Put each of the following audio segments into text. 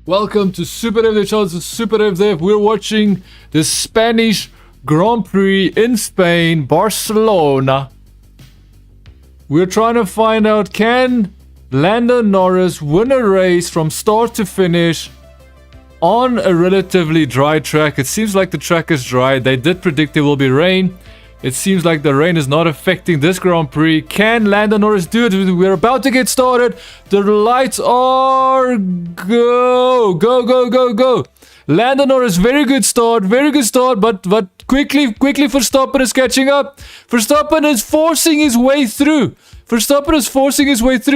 Welcome to SuperDude channel. This is SuperDude. We're watching the Spanish Grand Prix in Spain, Barcelona. We're trying to find out, can Lando Norris win a race from start to finish on a relatively dry track? It seems like the track is dry. They did predict there will be rain. It seems like the rain is not affecting this Grand Prix. Can Lando Norris do it? We're about to get started. The lights are go. Go, go, go, go. Lando Norris, very good start, but quickly Verstappen is catching up. Verstappen is forcing his way through.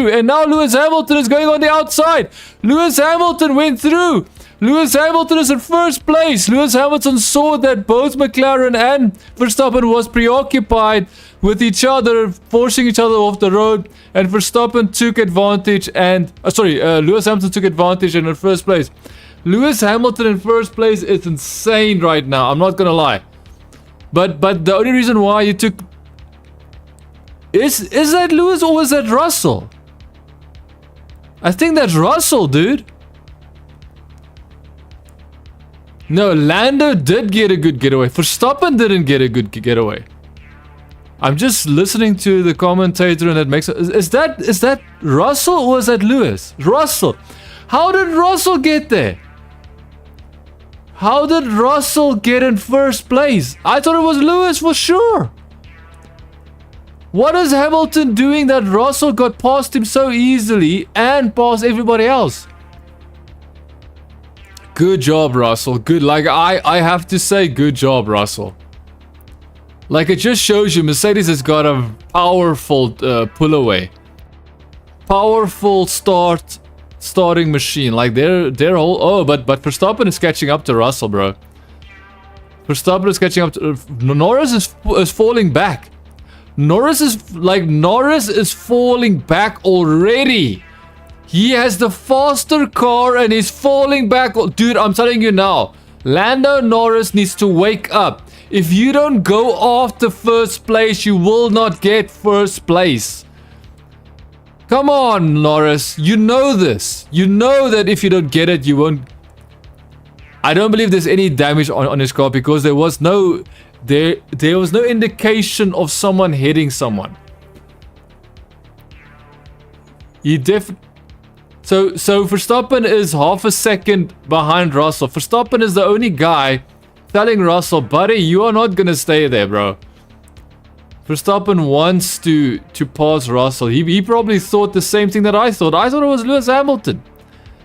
And now Lewis Hamilton is going on the outside. Lewis Hamilton went through. Lewis Hamilton is in first place. Lewis Hamilton saw that both McLaren and Verstappen was preoccupied with each other, forcing each other off the road, and Verstappen took advantage and... Lewis Hamilton took advantage and in first place. Lewis Hamilton in first place is insane right now, I'm not gonna lie. But the only reason why he took... Is that Lewis or was that Russell? I think that's Russell, dude. No, Lando did get a good getaway. Verstappen didn't get a good getaway. I'm just listening to the commentator and it makes... Is that Russell or is that Lewis? Russell. How did Russell get there? How did Russell get in first place? I thought it was Lewis for sure. What is Hamilton doing that Russell got past him so easily and past everybody else? Good job, Russell. Good. Like, I have to say, good job, Russell. Like, it just shows you Mercedes has got a powerful pull away. Powerful starting machine. Like, their whole... Oh, but Verstappen is catching up to Russell, bro. Verstappen is catching up to... Norris is falling back. Norris is falling back already. He has the faster car and he's falling back. Dude, I'm telling you now, Lando Norris needs to wake up. If you don't go after first place, you will not get first place. Come on, Norris. You know this. You know that if you don't get it, you won't... I don't believe there's any damage on his car because there was no... There was no indication of someone hitting someone. He definitely... So Verstappen is half a second behind Russell. Verstappen is the only guy telling Russell, buddy, you are not gonna stay there, bro. Verstappen wants to pass Russell. He probably thought the same thing that I thought. I thought it was Lewis Hamilton.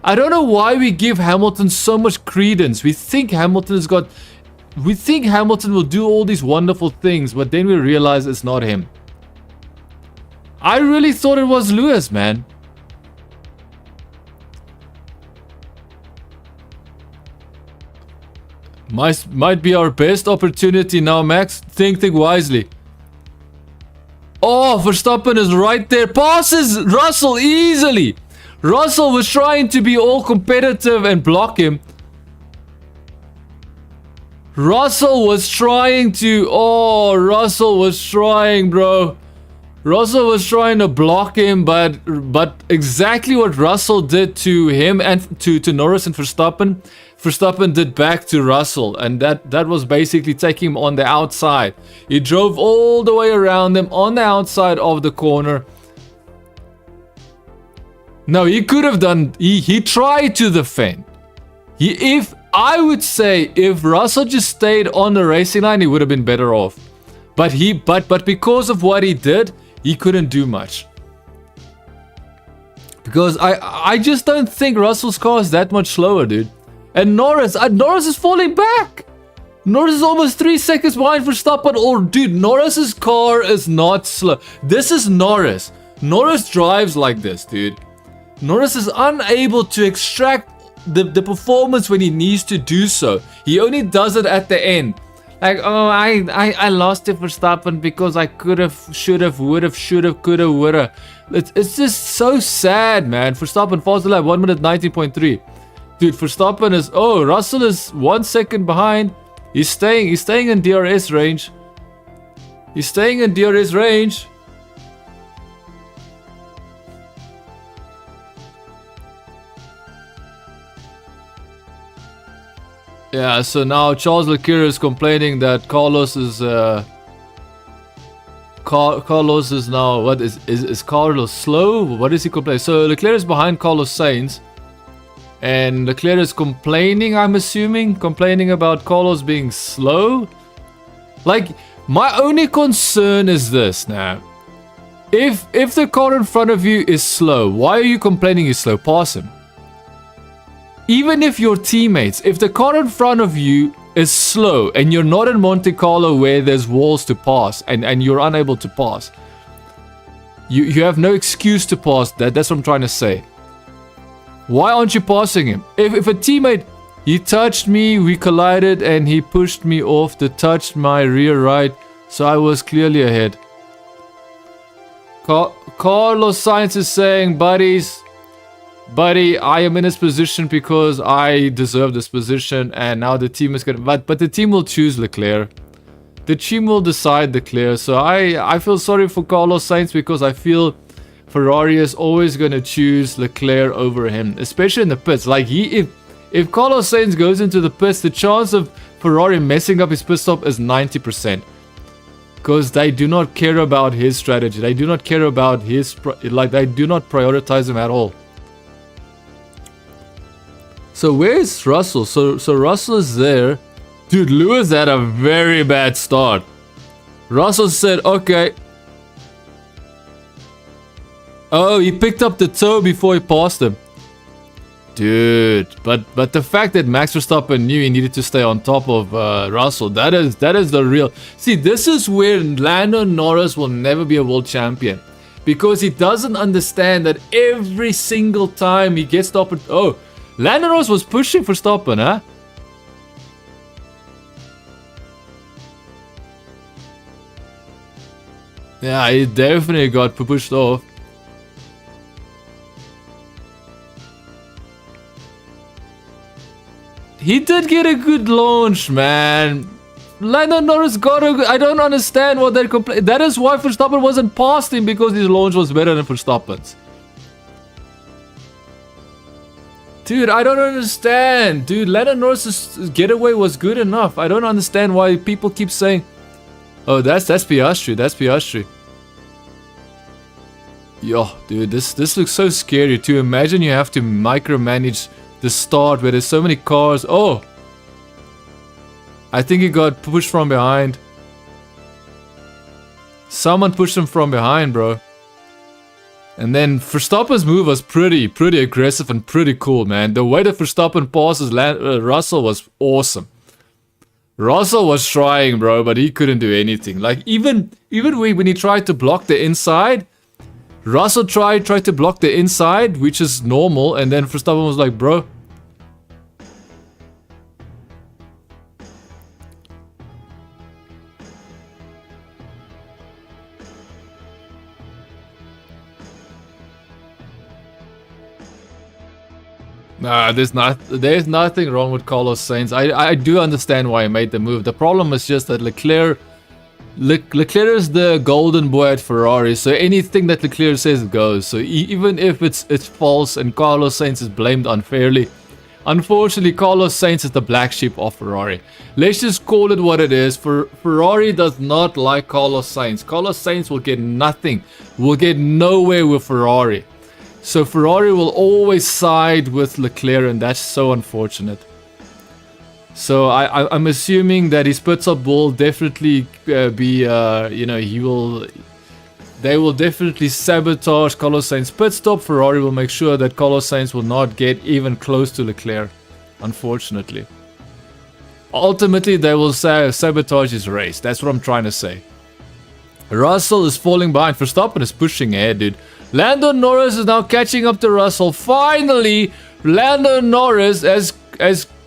I don't know why we give Hamilton so much credence. We think Hamilton will do all these wonderful things, but then we realize it's not him. I really thought it was Lewis, man. Might be our best opportunity now, Max. Think wisely. Oh, Verstappen is right there. Passes Russell easily. Russell was trying to be all competitive and block him. Russell was trying, bro. Russell was trying to block him, but exactly what Russell did to him and to Norris and Verstappen did back to Russell, and that was basically taking him on the outside. He drove all the way around him on the outside of the corner. No, he could have done... He tried to defend. I would say if Russell just stayed on the racing line, he would have been better off. But because of what he did, he couldn't do much. Because I just don't think Russell's car is that much slower, dude. And Norris is falling back. Norris is almost 3 seconds behind Verstappen. Oh, dude, Norris's car is not slow. This is Norris. Norris drives like this, dude. Norris is unable to extract the performance when he needs to do so. He only does it at the end. Like, oh, I lost to Verstappen because I could have, should have, would have, should have, could have, would have. It's just so sad, man. Verstappen falls to lap 1 minute 19.3. Dude, Verstappen is... Oh, Russell is 1 second behind. He's staying in DRS range. Yeah, so now Charles Leclerc is complaining that Carlos is Carlos is now, what is Carlos slow? What is he complaining? So Leclerc is behind Carlos Sainz, and Leclerc is complaining, I'm assuming, complaining about Carlos being slow. Like, my only concern is this now. If the car in front of you is slow, why are you complaining he's slow? Pass him. Even if your teammates, if the car in front of you is slow and you're not in Monte Carlo where there's walls to pass and you're unable to pass, you have no excuse to pass. That's what I'm trying to say. Why aren't you passing him? If a teammate, he touched me, we collided, and he pushed me off the touched my rear right, so I was clearly ahead. Carlos Sainz is saying, buddy, I am in this position because I deserve this position, and now the team is gonna, but the team will choose Leclerc. The team will decide Leclerc. So I feel sorry for Carlos Sainz because I feel Ferrari is always gonna choose Leclerc over him, especially in the pits. Like if Carlos Sainz goes into the pits, the chance of Ferrari messing up his pit stop is 90%. Because they do not care about his strategy. They do not care about his, they do not prioritize him at all. So where's Russell? So Russell is there. Dude, Lewis had a very bad start. Russell said, okay. Oh, he picked up the toe before he passed him. Dude, but the fact that Max Verstappen knew he needed to stay on top of Russell, that is the real... See, this is where Lando Norris will never be a world champion. Because he doesn't understand that every single time he gets stopped... Oh, Lando Norris was pushing Verstappen, huh? Yeah, he definitely got pushed off. He did get a good launch, man. Lando Norris got a good... I don't understand what they're complaining. That is why Verstappen wasn't past him, because his launch was better than Verstappen's. Dude, I don't understand. Dude, Lando Norris' getaway was good enough. I don't understand why people keep saying... Oh, that's Piastri. That's Piastri. Yo, dude, this looks so scary too. Imagine you have to micromanage the start where there's so many cars. Oh! I think he got pushed from behind. Someone pushed him from behind, bro. And then Verstappen's move was pretty aggressive and pretty cool, man. The way that Verstappen passes Russell was awesome. Russell was trying, bro, but he couldn't do anything. Like, even when he tried to block the inside, Russell tried to block the inside, which is normal, and then Verstappen was like, bro. Nah, there's nothing wrong with Carlos Sainz. I do understand why he made the move. The problem is just that Leclerc is the golden boy at Ferrari, so anything that Leclerc says goes. So even if it's false and Carlos Sainz is blamed unfairly, unfortunately Carlos Sainz is the black sheep of Ferrari. Let's just call it what it is. Ferrari does not like Carlos Sainz. Carlos Sainz will get nothing, will get nowhere with Ferrari. So Ferrari will always side with Leclerc, and that's so unfortunate. So I'm assuming that his pit stop will definitely be, they will definitely sabotage Carlos Sainz's pit stop. Ferrari will make sure that Carlos Sainz will not get even close to Leclerc, unfortunately. Ultimately, they will sabotage his race. That's what I'm trying to say. Russell is falling behind. Verstappen is pushing ahead, dude. Lando Norris is now catching up to Russell. Finally, Lando Norris has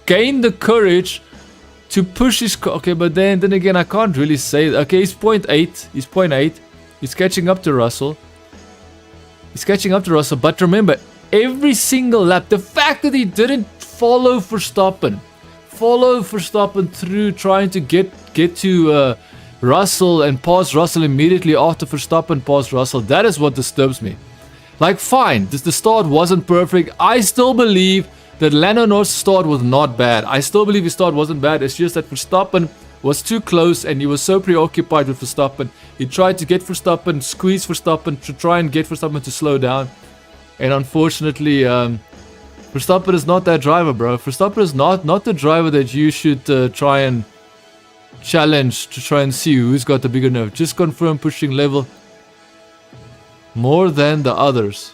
gained the courage to push his car. Okay, but then again, I can't really say. Okay, he's 0.8. He's 0.8. He's catching up to Russell. He's catching up to Russell. But remember, every single lap, the fact that he didn't follow Verstappen through trying to get to Russell and pass Russell immediately after Verstappen passed Russell, that is what disturbs me. Like, fine, the start wasn't perfect. I still believe that Lando Norris' start was not bad. I still believe his start wasn't bad. It's just that Verstappen was too close and he was so preoccupied with Verstappen. He tried to get Verstappen, squeeze Verstappen to try and get Verstappen to slow down. And unfortunately, Verstappen is not that driver, bro. Verstappen is not the driver that you should try and challenge to try and see who's got the bigger nerve. Just confirm pushing level more than the others.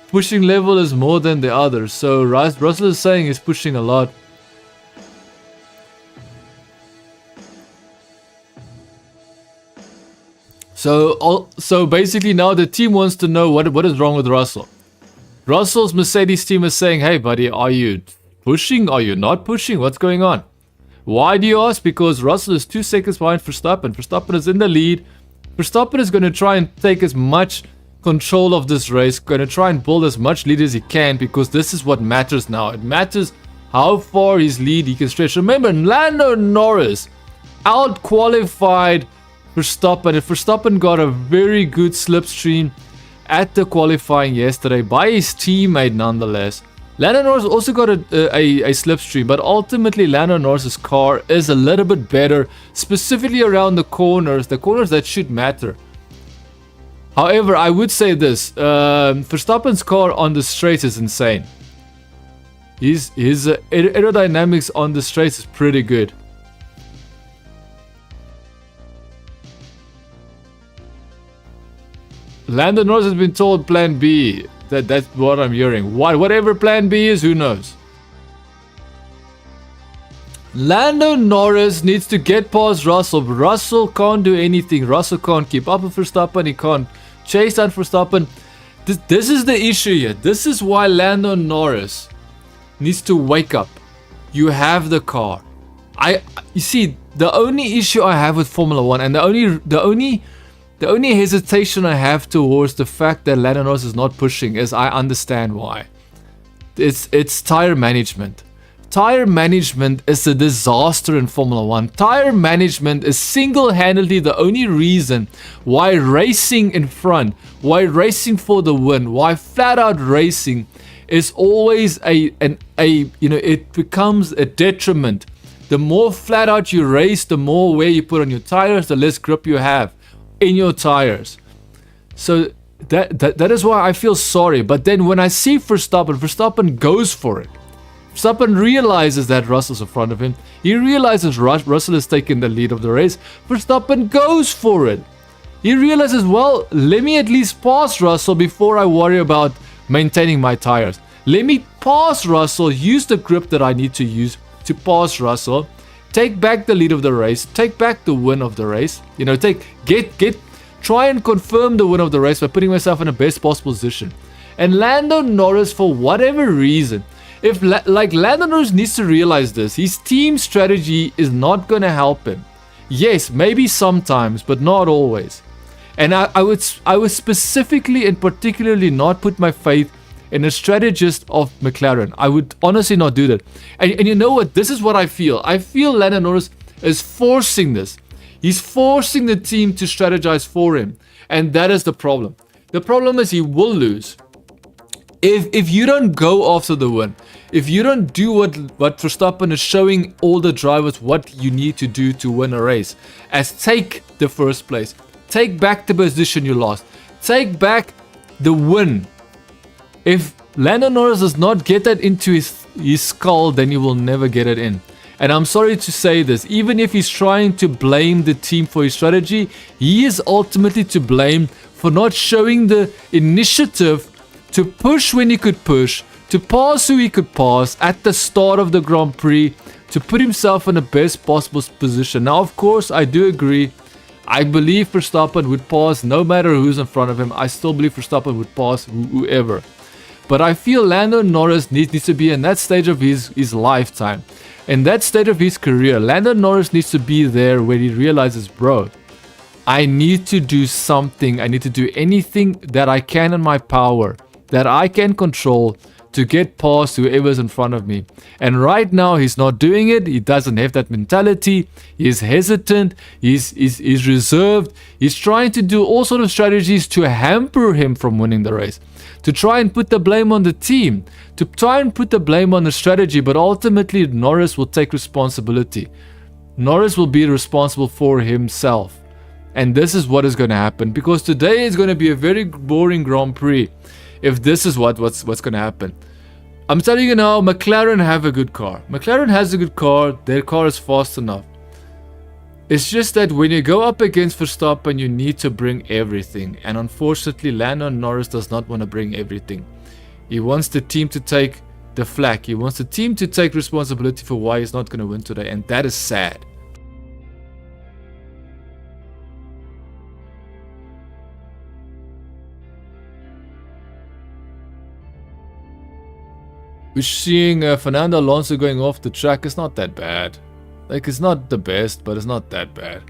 Pushing level is more than the others. So Russell is saying he's pushing a lot. So basically now the team wants to know what is wrong with Russell. Russell's Mercedes team is saying, hey buddy, are you pushing? Are you not pushing? What's going on? Why do you ask? Because Russell is 2 seconds behind Verstappen. Verstappen is in the lead. Verstappen is going to try and take as much control of this race, going to try and build as much lead as he can, because this is what matters now. It matters how far his lead he can stretch. Remember, Lando Norris out-qualified Verstappen. And Verstappen got a very good slipstream at the qualifying yesterday by his teammate nonetheless. Lando Norris also got a slipstream, but ultimately Lando Norris's car is a little bit better, specifically around the corners that should matter. However, I would say this, Verstappen's car on the straights is insane. His aerodynamics on the straights is pretty good. Lando Norris has been told plan B. That's what I'm hearing. Whatever plan B is, who knows? Lando Norris needs to get past Russell. Russell can't do anything. Russell can't keep up with Verstappen. He can't chase down Verstappen. This is the issue here. This is why Lando Norris needs to wake up. You have the car. You see, the only issue I have with Formula 1, and the only hesitation I have towards the fact that Lando Norris is not pushing is I understand why. It's tire management. Tire management is a disaster in Formula 1. Tire management is single-handedly the only reason why racing in front, why racing for the win, why flat-out racing is always it becomes a detriment. The more flat-out you race, the more wear you put on your tires, the less grip you have in your tires. So that is why I feel sorry. But then when I see Verstappen goes for it. Verstappen realizes that Russell's in front of him. He realizes Russell is taking the lead of the race. Verstappen goes for it. He realizes, well, let me at least pass Russell before I worry about maintaining my tires. Let me pass Russell, use the grip that I need to use to pass Russell, take back the lead of the race, take back the win of the race. Try and confirm the win of the race by putting myself in the best possible position. And Lando Norris, for whatever reason, Lando Norris needs to realize this. His team strategy is not going to help him. Yes, maybe sometimes, but not always. And I would specifically and particularly not put my faith in a strategist of McLaren. I would honestly not do that. And you know what? This is what I feel. I feel Lando Norris is forcing this. He's forcing the team to strategize for him. And that is the problem. The problem is he will lose. If you don't go after the win, if you don't do what Verstappen is showing all the drivers what you need to do to win a race, as take the first place, take back the position you lost, take back the win. If Lando Norris does not get that into his skull, then he will never get it in. And I'm sorry to say this, even if he's trying to blame the team for his strategy, he is ultimately to blame for not showing the initiative to push when he could push, to pass who he could pass at the start of the Grand Prix, to put himself in the best possible position. Now, of course, I do agree. I believe Verstappen would pass no matter who's in front of him. I still believe Verstappen would pass whoever. But I feel Lando Norris needs to be in that stage of his lifetime. In that stage of his career, Lando Norris needs to be there where he realizes, bro, I need to do something. I need to do anything that I can in my power, that I can control, to get past whoever's in front of me. And right now, he's not doing it. He doesn't have that mentality. He's hesitant. He's reserved. He's trying to do all sort of strategies to hamper him from winning the race, to try and put the blame on the team, to try and put the blame on the strategy. But ultimately, Norris will take responsibility. Norris will be responsible for himself. And this is what is going to happen, because today is going to be a very boring Grand Prix if this is what's going to happen. I'm telling you now, McLaren have a good car. McLaren has a good car. Their car is fast enough. It's just that when you go up against Verstappen, you need to bring everything. And unfortunately, Lando Norris does not want to bring everything. He wants the team to take the flak. He wants the team to take responsibility for why he's not going to win today. And that is sad. We're seeing Fernando Alonso going off the track. It's not that bad. Like, it's not the best, but it's not that bad.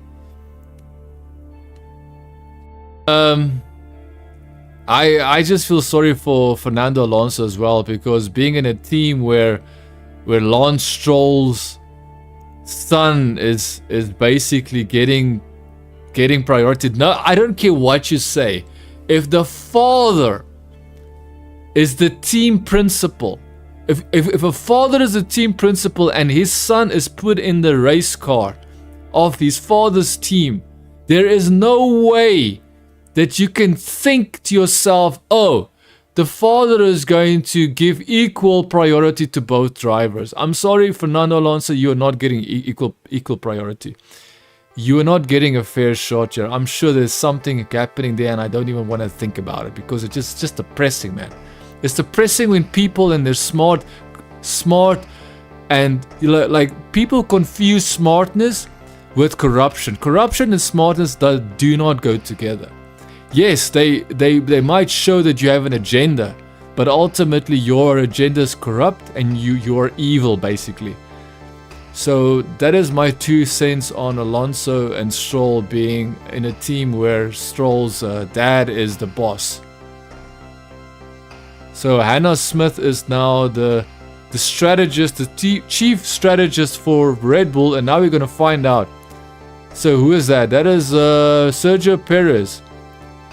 I just feel sorry for Fernando Alonso as well, because being in a team where Lance Stroll's son is basically getting priority. No, I don't care what you say. If the father is the team principal, if a father is a team principal and his son is put in the race car of his father's team, there is no way that you can think to yourself, oh, the father is going to give equal priority to both drivers. I'm sorry, Fernando Alonso, you are not getting equal priority. You are not getting a fair shot here. I'm sure there's something happening there, and I don't even want to think about it, because it's just depressing, man. It's depressing when people, and they're smart, and like people confuse smartness with corruption. Corruption and smartness do not go together. Yes, they might show that you have an agenda, but ultimately your agenda is corrupt and you're evil, basically. So that is my 2 cents on Alonso and Stroll being in a team where Stroll's dad is the boss. So Hannah Smith is now the strategist, the chief strategist for Red Bull, and now we're going to find out. So who is that? That is Sergio Perez.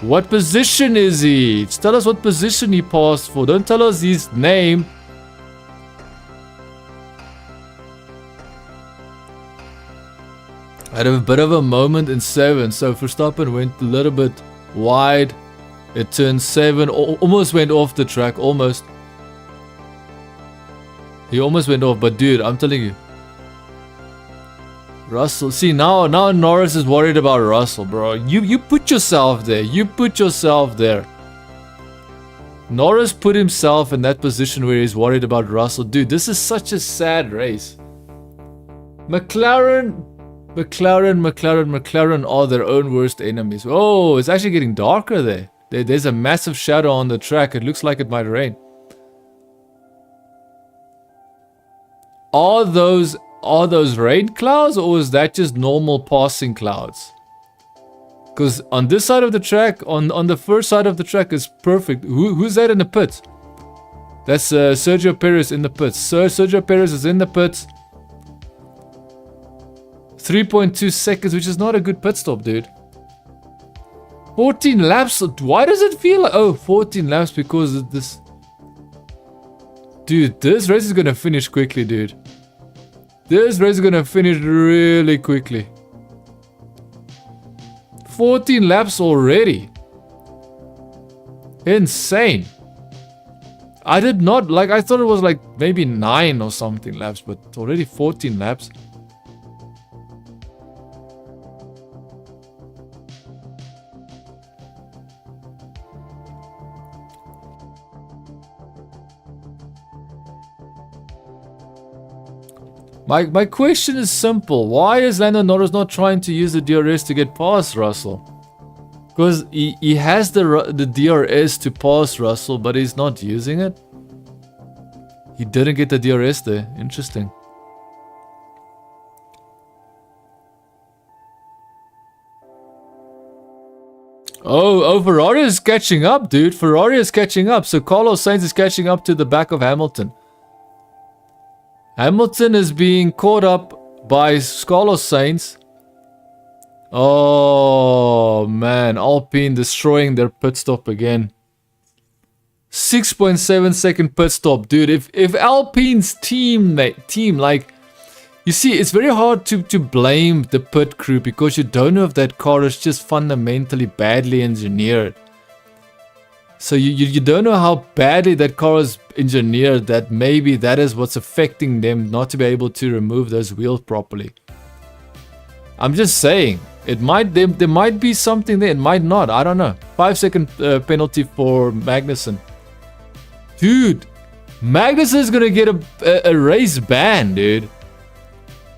What position is he? Just tell us what position he passed for. Don't tell us his name. Had a bit of a moment in 7. So Verstappen went a little bit wide. It turned 7, almost went off the track, almost. He almost went off, but dude, I'm telling you. Russell, see now Norris is worried about Russell, bro. You put yourself there. You put yourself there. Norris put himself in that position where he's worried about Russell. Dude, this is such a sad race. McLaren are their own worst enemies. Oh, it's actually getting darker there. There's a massive shadow on the track. It looks like it might rain. Are those rain clouds, or is that just normal passing clouds? Because on this side of the track, on the first side of the track is perfect. Who's that in the pits? That's Sergio Perez in the pits. Sergio Perez is in the pits. 3.2 seconds, which is not a good pit stop, dude. 14 laps. Why does it feel like... Oh, 14 laps because of this... Dude, this race is gonna finish quickly, dude. This race is gonna finish really quickly. 14 laps already. Insane. I did not... Like, I thought it was like maybe 9 or something laps, but already 14 laps. My question is simple. Why is Lando Norris not trying to use the DRS to get past Russell? Because he has the DRS to pass Russell, but he's not using it. He didn't get the DRS there. Interesting. Oh, Ferrari is catching up, dude. Ferrari is catching up. So Carlos Sainz is catching up to the back of Hamilton. Hamilton is being caught up by Carlos Sainz. Oh, man. Alpine destroying their pit stop again. 6.7 second pit stop, dude. If Alpine's team, like... You see, it's very hard to blame the pit crew because you don't know if that car is just fundamentally badly engineered. So you don't know how badly that car is engineered, that maybe that is what's affecting them not to be able to remove those wheels properly. I'm just saying, there might be something there, it might not, I don't know. 5-second penalty for Magnussen. Dude, Magnussen is gonna get a race ban, dude.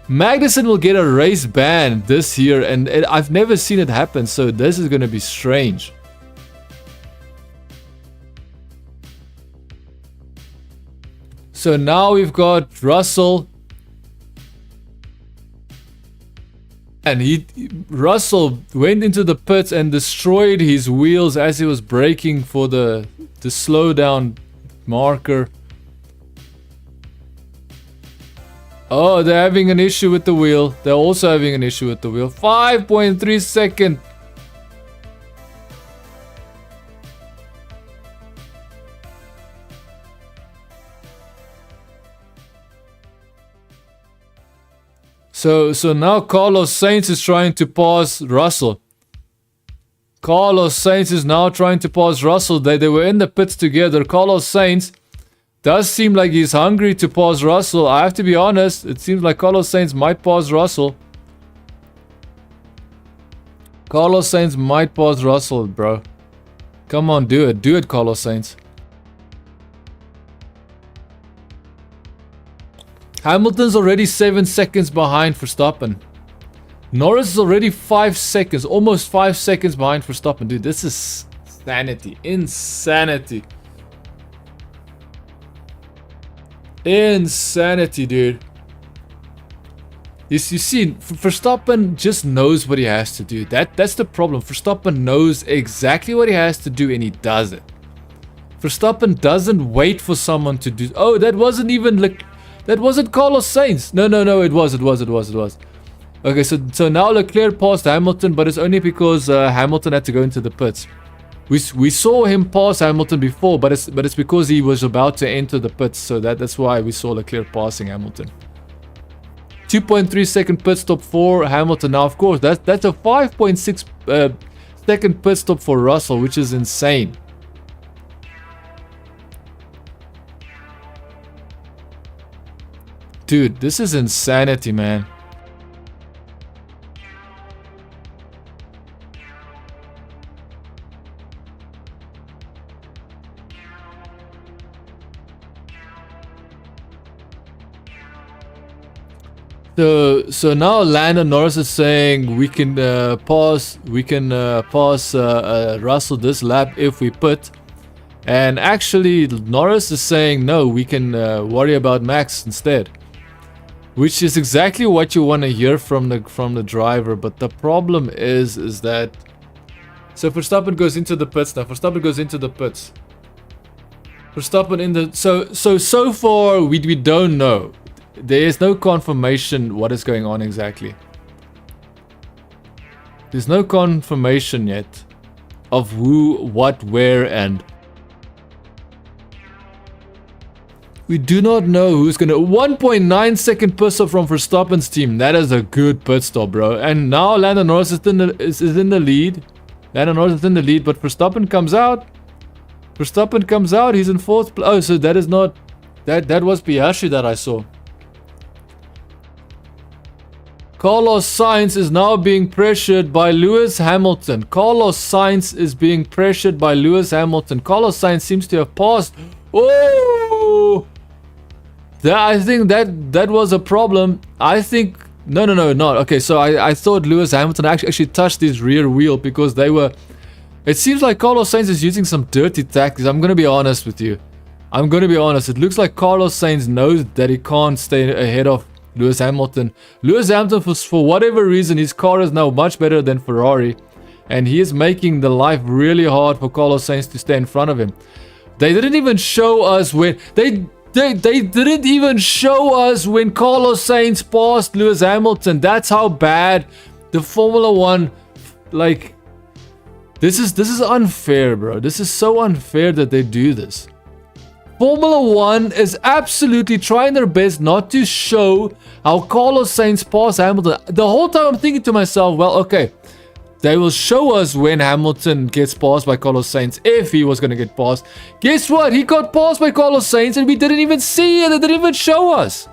Magnussen will get a race ban this year, and I've never seen it happen, so this is gonna be strange. So now we've got Russell. And Russell went into the pits and destroyed his wheels as he was braking for the slowdown marker. Oh, they're having an issue with the wheel. They're also having an issue with the wheel. 5.3 seconds. So now Carlos Sainz is trying to pass Russell. Carlos Sainz is now trying to pass Russell. They were in the pits together. Carlos Sainz does seem like he's hungry to pass Russell. I have to be honest. It seems like Carlos Sainz might pass Russell. Carlos Sainz might pass Russell, bro. Come on, do it. Do it, Carlos Sainz. Hamilton's already 7 seconds behind Verstappen. Norris is already 5 seconds, almost 5 seconds behind Verstappen. Dude, this is insanity. Insanity. Insanity, dude. You see, Verstappen just knows what he has to do. That's the problem. Verstappen knows exactly what he has to do and he does it. Verstappen doesn't wait for someone to do... Oh, that wasn't even like... That wasn't Carlos Sainz. No, it was. Okay, so now Leclerc passed Hamilton, but it's only because Hamilton had to go into the pits. We saw him pass Hamilton before, but it's because he was about to enter the pits, so that's why we saw Leclerc passing Hamilton. 2.3 second pit stop for Hamilton. Now, of course, that's a 5.6 second pit stop for Russell, which is insane. Dude, this is insanity, man. So now Lando Norris is saying we can pass Russell this lap if we pit, and actually Norris is saying no, we can worry about Max instead, which is exactly what you want to hear from the driver. But the problem is that so Verstappen goes into the pits now. Verstappen in the so far we don't know. There is no confirmation what is going on exactly. There's no confirmation yet of who, what, where, and we do not know who's gonna... 1.9 second pit stop from Verstappen's team. That is a good pit stop, bro. And now Lando Norris is in the lead. Lando Norris is in the lead, but Verstappen comes out. He's in fourth place. Oh, so that is not... That was Piastri that I saw. Carlos Sainz is now being pressured by Lewis Hamilton. Carlos Sainz seems to have passed. Oh! I think that was a problem. I think... No, not. Okay, so I thought Lewis Hamilton actually touched his rear wheel because they were... It seems like Carlos Sainz is using some dirty tactics. I'm going to be honest with you. It looks like Carlos Sainz knows that he can't stay ahead of Lewis Hamilton. For whatever reason, his car is now much better than Ferrari. And he is making the life really hard for Carlos Sainz to stay in front of him. They didn't even show us when... They didn't even show us when Carlos Sainz passed Lewis Hamilton. That's how bad the Formula 1... Like... This is unfair, bro. This is so unfair that they do this. Formula 1 is absolutely trying their best not to show how Carlos Sainz passed Hamilton. The whole time I'm thinking to myself, well, okay, they will show us when Hamilton gets passed by Carlos Sainz, if he was going to get passed. Guess what? He got passed by Carlos Sainz and we didn't even see it. They didn't even show us.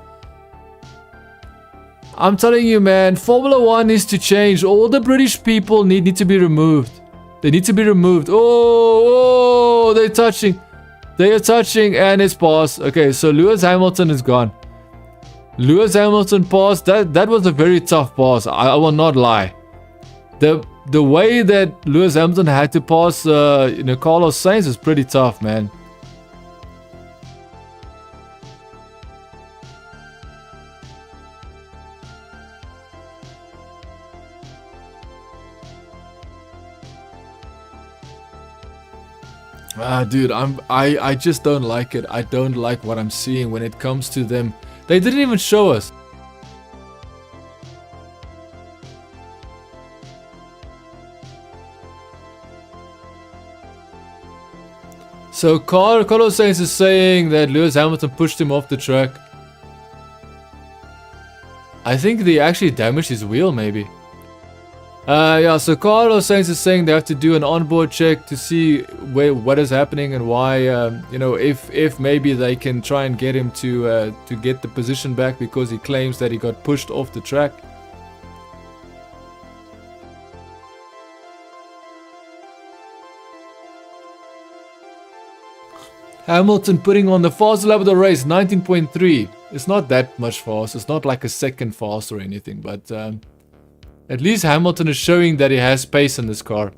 I'm telling you, man, Formula 1 needs to change. All the British people need to be removed. They need to be removed. Oh, they're touching. They are touching and it's paused. Okay, so Lewis Hamilton is gone. Lewis Hamilton paused. That was a very tough pause. I will not lie. The way that Lewis Hamilton had to pass Carlos Sainz is pretty tough, man. Dude, I just don't like it. I don't like what I'm seeing when it comes to them. They didn't even show us. So Carlos Sainz is saying that Lewis Hamilton pushed him off the track. I think they actually damaged his wheel, maybe. Yeah, so Carlos Sainz is saying they have to do an onboard check to see what is happening and why, if maybe they can try and get him to get the position back because he claims that he got pushed off the track. Hamilton putting on the fastest lap of the race, 19.3. It's not that much fast. It's not like a second fast or anything, but... at least Hamilton is showing that he has pace in this car.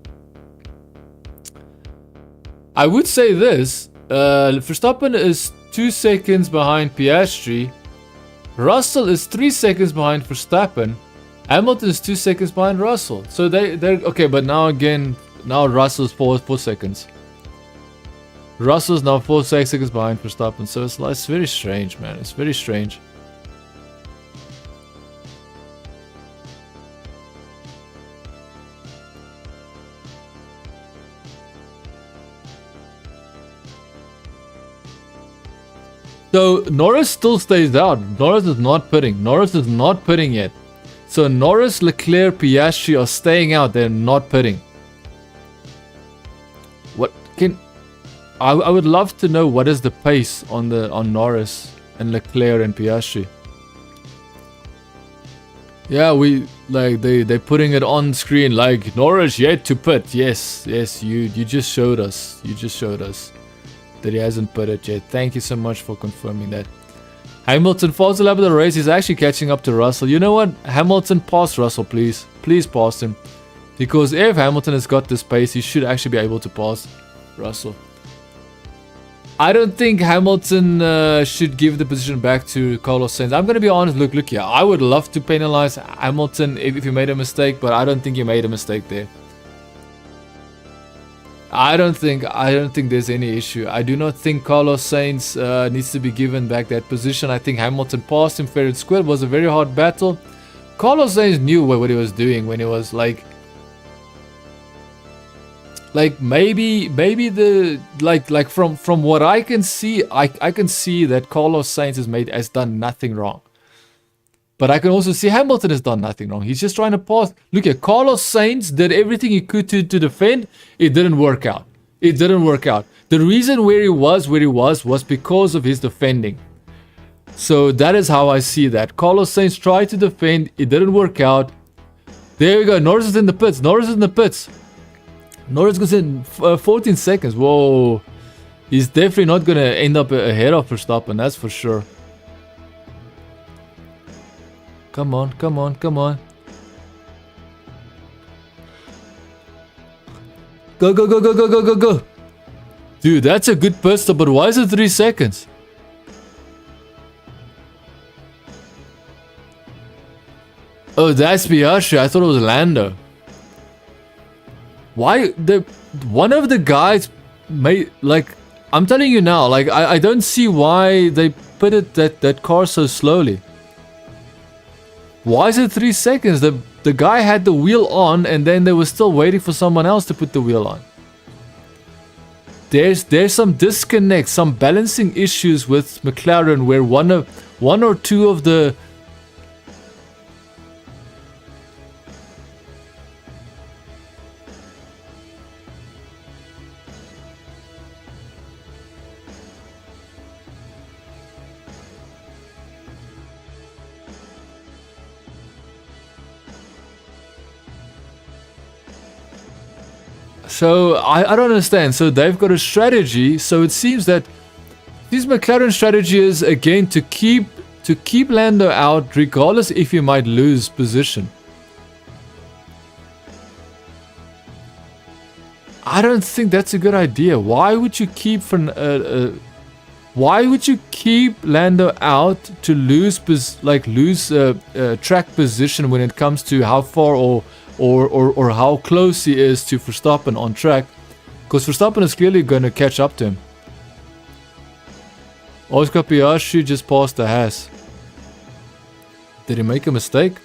I would say this. Verstappen is 2 seconds behind Piastri. Russell is 3 seconds behind Verstappen. Hamilton is 2 seconds behind Russell. So they're... Okay, but now again... Now Russell's 4 seconds. Russell's now 4 seconds behind Verstappen. So it's very strange, man. It's very strange. So Norris still stays out. Norris is not pitting. Norris is not pitting yet. So Norris, Leclerc, Piastri are staying out. They're not pitting. What can... I would love to know what is the pace on Norris and Leclerc and Piastri. Yeah, they're putting it on screen like Norris yet to pit. Yes, you just showed us. You just showed us that he hasn't put it yet. Thank you so much for confirming that. Hamilton falls the lap of the race. He's actually catching up to Russell. You know what? Hamilton, pass Russell, please. Please pass him. Because if Hamilton has got this pace, he should actually be able to pass Russell. I don't think Hamilton should give the position back to Carlos Sainz. I'm going to be honest. Look here. I would love to penalize Hamilton if he made a mistake, but I don't think he made a mistake there. I don't think there's any issue. I do not think Carlos Sainz needs to be given back that position. I think Hamilton passed him fair and square. It was a very hard battle. Carlos Sainz knew what he was doing when he was like maybe the like from what I can see, I can see that Carlos Sainz has done nothing wrong. But I can also see Hamilton has done nothing wrong. He's just trying to pass. Look at Carlos Sainz did everything he could to defend. It didn't work out. It didn't work out. The reason where he was because of his defending. So that is how I see that. Carlos Sainz tried to defend. It didn't work out. There we go. Norris is in the pits. Norris is in the pits. Norris goes in 14 seconds. Whoa. He's definitely not going to end up ahead of Verstappen. That's for sure. Come on, come on, come on. Go, go, go, go, go, go, go, go. Dude, that's a good pit stop, but why is it 3 seconds? Oh, that's Piastri. I thought it was Lando. Why one of the guys made, like, I'm telling you now, like, I don't see why they put it that car so slowly. Why is it 3 seconds? The guy had the wheel on and then they were still waiting for someone else to put the wheel on. There's some disconnect, some balancing issues with McLaren where one or two of the So I don't understand. So they've got a strategy. So it seems that this McLaren strategy is again to keep Lando out, regardless if he might lose position. I don't think that's a good idea. Why would you keep Lando out to lose track position when it comes to how far or how close he is to Verstappen on track? Because Verstappen is clearly going to catch up to him. Oscar Piastri just passed the Haas. Did he make a mistake?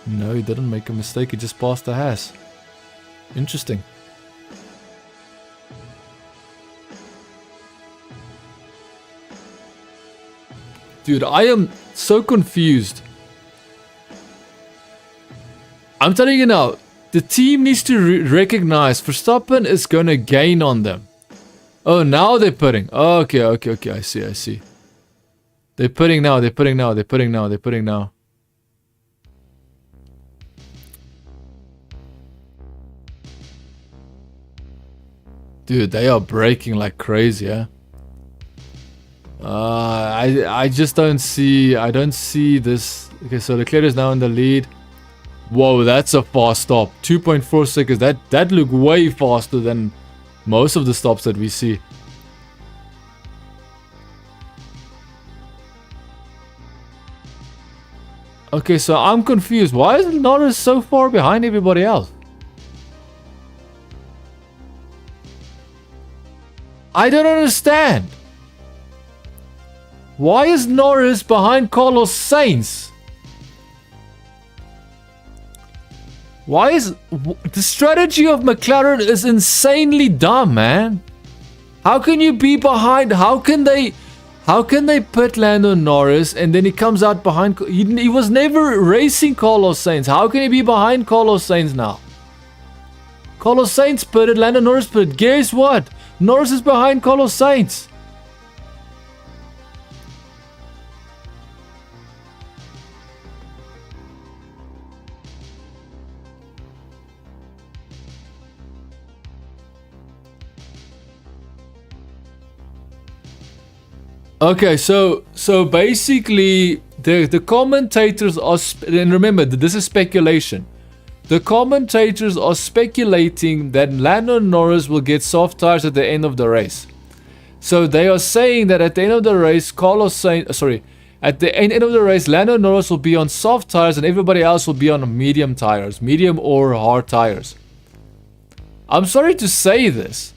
No, he didn't make a mistake. He just passed the Haas. Interesting. Dude, I am so confused. I'm telling you now, the team needs to recognize Verstappen is going to gain on them. Oh, now they're putting. Okay. I see. They're putting now. Dude, they are braking like crazy, yeah? I just don't see this. Okay, so Leclerc is now in the lead. Whoa, that's a fast stop. 2.4 seconds. That looked way faster than most of the stops that we see. Okay, so I'm confused. Why is Norris so far behind everybody else? I don't understand. Why is Norris behind Carlos Sainz? Why is the strategy of McLaren is insanely dumb, man? How can you be behind? How can they put Lando Norris and then he comes out behind? He was never racing Carlos Sainz. How can he be behind Carlos Sainz now? Carlos Sainz put it, Lando Norris put it. Guess what? Norris is behind Carlos Sainz. Okay, so basically the commentators are, and remember this is speculation. The commentators are speculating that Lando Norris will get soft tires at the end of the race. So they are saying that at the end of the race, at the end of the race, Lando Norris will be on soft tires and everybody else will be on medium tires, medium or hard tires. I'm sorry to say this,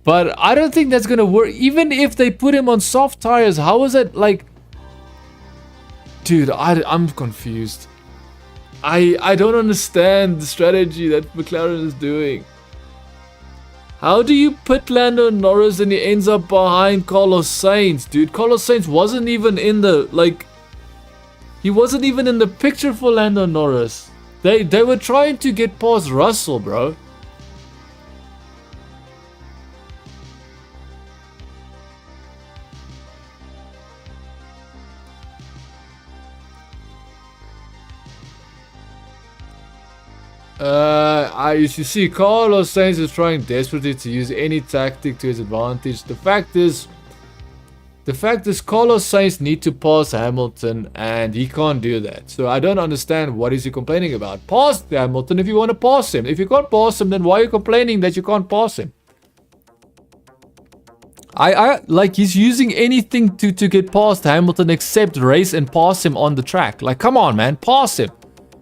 but I don't think that's gonna work. Even if they put him on soft tires, how is it like? Dude, I'm confused. I don't understand the strategy that McLaren is doing. How do you put Lando Norris and he ends up behind Carlos Sainz, dude? Carlos Sainz wasn't even in the, he wasn't even in the picture for Lando Norris. They were trying to get past Russell, bro. You see, Carlos Sainz is trying desperately to use any tactic to his advantage. The fact is, Carlos Sainz needs to pass Hamilton, and he can't do that. So I don't understand what is he complaining about. Pass Hamilton if you want to pass him. If you can't pass him, then why are you complaining that you can't pass him? Like he's using anything to get past Hamilton except race and pass him on the track. Like, come on, man, pass him.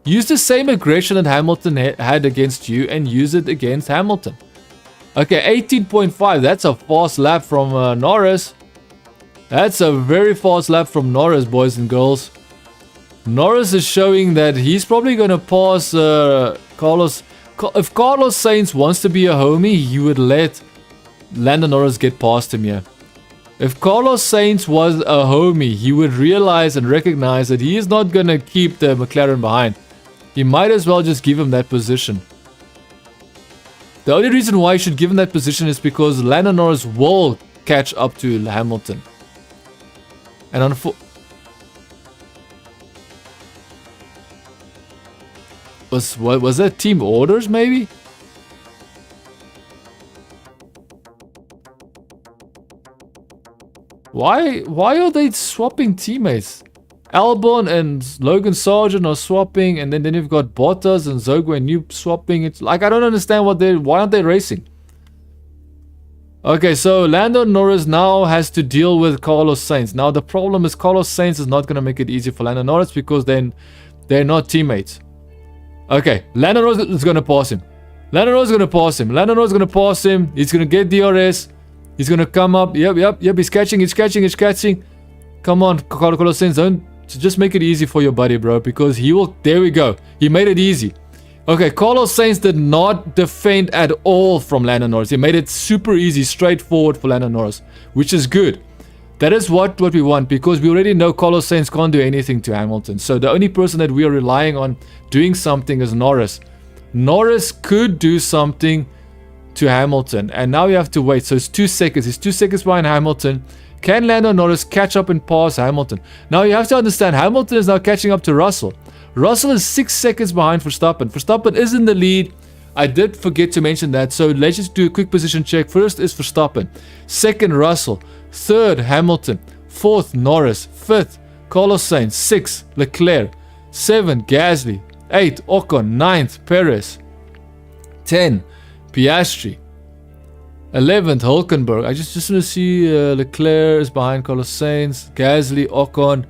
Use the same aggression that Hamilton had against you and use it against Hamilton. Okay, 18.5. That's a fast lap from Norris. That's a very fast lap from Norris, boys and girls. Norris is showing that he's probably going to pass Carlos. If Carlos Sainz wants to be a homie, he would let Lando Norris get past him here. If Carlos Sainz was a homie, he would realize and recognize that he is not going to keep the McLaren behind. He might as well just give him that position. The only reason why you should give him that position is because Lando Norris will catch up to Hamilton. And was that team orders maybe? Why are they swapping teammates? Albon and Logan Sargent are swapping, and then you've got Bottas and Zhou New swapping. It's like I don't understand why aren't they racing? Okay, so Lando Norris now has to deal with Carlos Sainz. Now the problem is Carlos Sainz is not going to make it easy for Lando Norris because then they're not teammates. Okay, Lando Norris is going to pass him. Lando Norris is going to pass him. Lando Norris is going to pass him. He's going to get DRS. He's going to come up. Yep. He's catching. Come on, Carlos Sainz, don't just make it easy for your buddy, bro, because he will. There we go. He made it easy. Okay, Carlos Sainz did not defend at all from Lando Norris. He made it super easy, straightforward for Lando Norris, which is good. That is what we want, because we already know Carlos Sainz can't do anything to Hamilton. So the only person that we are relying on doing something is Norris. Norris could do something to Hamilton, and now you have to wait. So it's 2 seconds. He's 2 seconds behind Hamilton. Can Lando Norris catch up and pass Hamilton? Now you have to understand, Hamilton is now catching up to Russell. Russell is 6 seconds behind Verstappen. Verstappen is in the lead. I did forget to mention that. So let's just do a quick position check. First is Verstappen. Second, Russell. Third, Hamilton. Fourth, Norris. Fifth, Carlos Sainz. Sixth, Leclerc. 7, Gasly. 8, Ocon. 9th, Perez. 10, Piastri. 11th, Hulkenberg. I just want to see Leclerc is behind Carlos Sainz. Gasly, Ocon.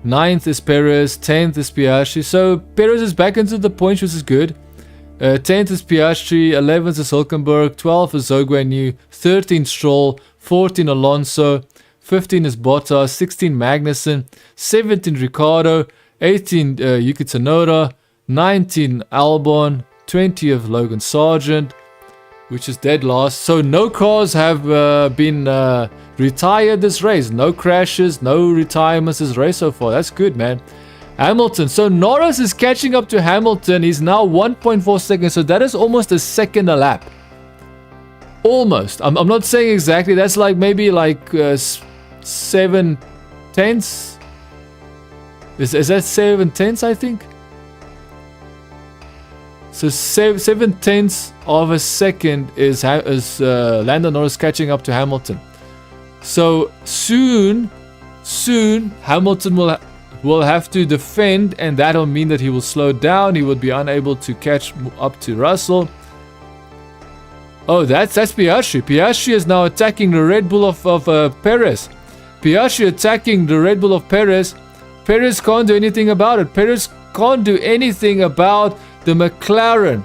9th is Perez. 10th is Piastri. So Perez is back into the points, which is good. 10th is Piastri. 11th is Hulkenberg. 12th is Zhou New. 13th, Stroll. 14, Alonso. 15 is Bottas. 16, Magnussen. 17, Ricciardo. 18, Yuki Tsunoda. 19, Albon. 20 of Logan Sargent, which is dead last. So no cars have been retired this race. No crashes, no retirements this race so far. That's good, man. Hamilton. So Norris is catching up to Hamilton. He's now 1.4 seconds. So that is almost a second a lap. Almost. I'm not saying exactly. That's like maybe like 7 tenths. Is that 7 tenths, I think? So 7 tenths of a second is Lando Norris catching up to Hamilton. So soon Hamilton will have to defend, and that will mean that he will slow down. He would be unable to catch up to Russell. Oh, that's Piastri. Piastri is now attacking the Red Bull of Perez. Piastri attacking the Red Bull of Perez. Perez can't do anything about it. Perez can't do anything about the McLaren.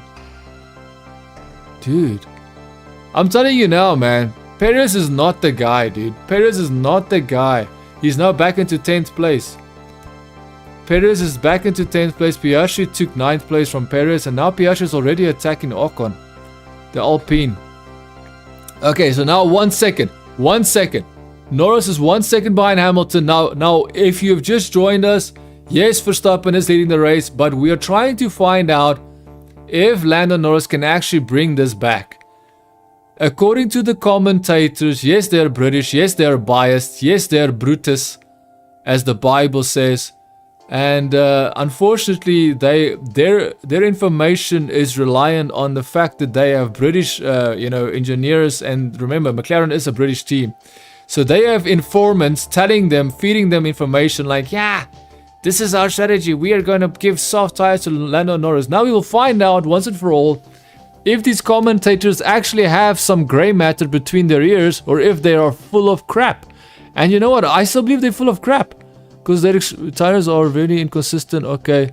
Dude, I'm telling you now, man. Perez is not the guy, dude. Perez is not the guy. He's now back into 10th place. Perez is back into 10th place. Piastri took 9th place from Perez, and now Piastri is already attacking Ocon, the Alpine. Okay, so now 1 second. 1 second. Norris is 1 second behind Hamilton. Now, if you've just joined us, yes, Verstappen is leading the race, but we are trying to find out if Lando Norris can actually bring this back. According to the commentators, yes, they're British, yes, they're biased, yes, they're Brutus, as the Bible says. And unfortunately, their information is reliant on the fact that they have British, engineers. And remember, McLaren is a British team. So they have informants telling them, feeding them information like, yeah, this is our strategy. We are going to give soft tires to Lando Norris. Now we will find out once and for all if these commentators actually have some gray matter between their ears or if they are full of crap. And you know what? I still believe they're full of crap because their tires are very inconsistent. Okay.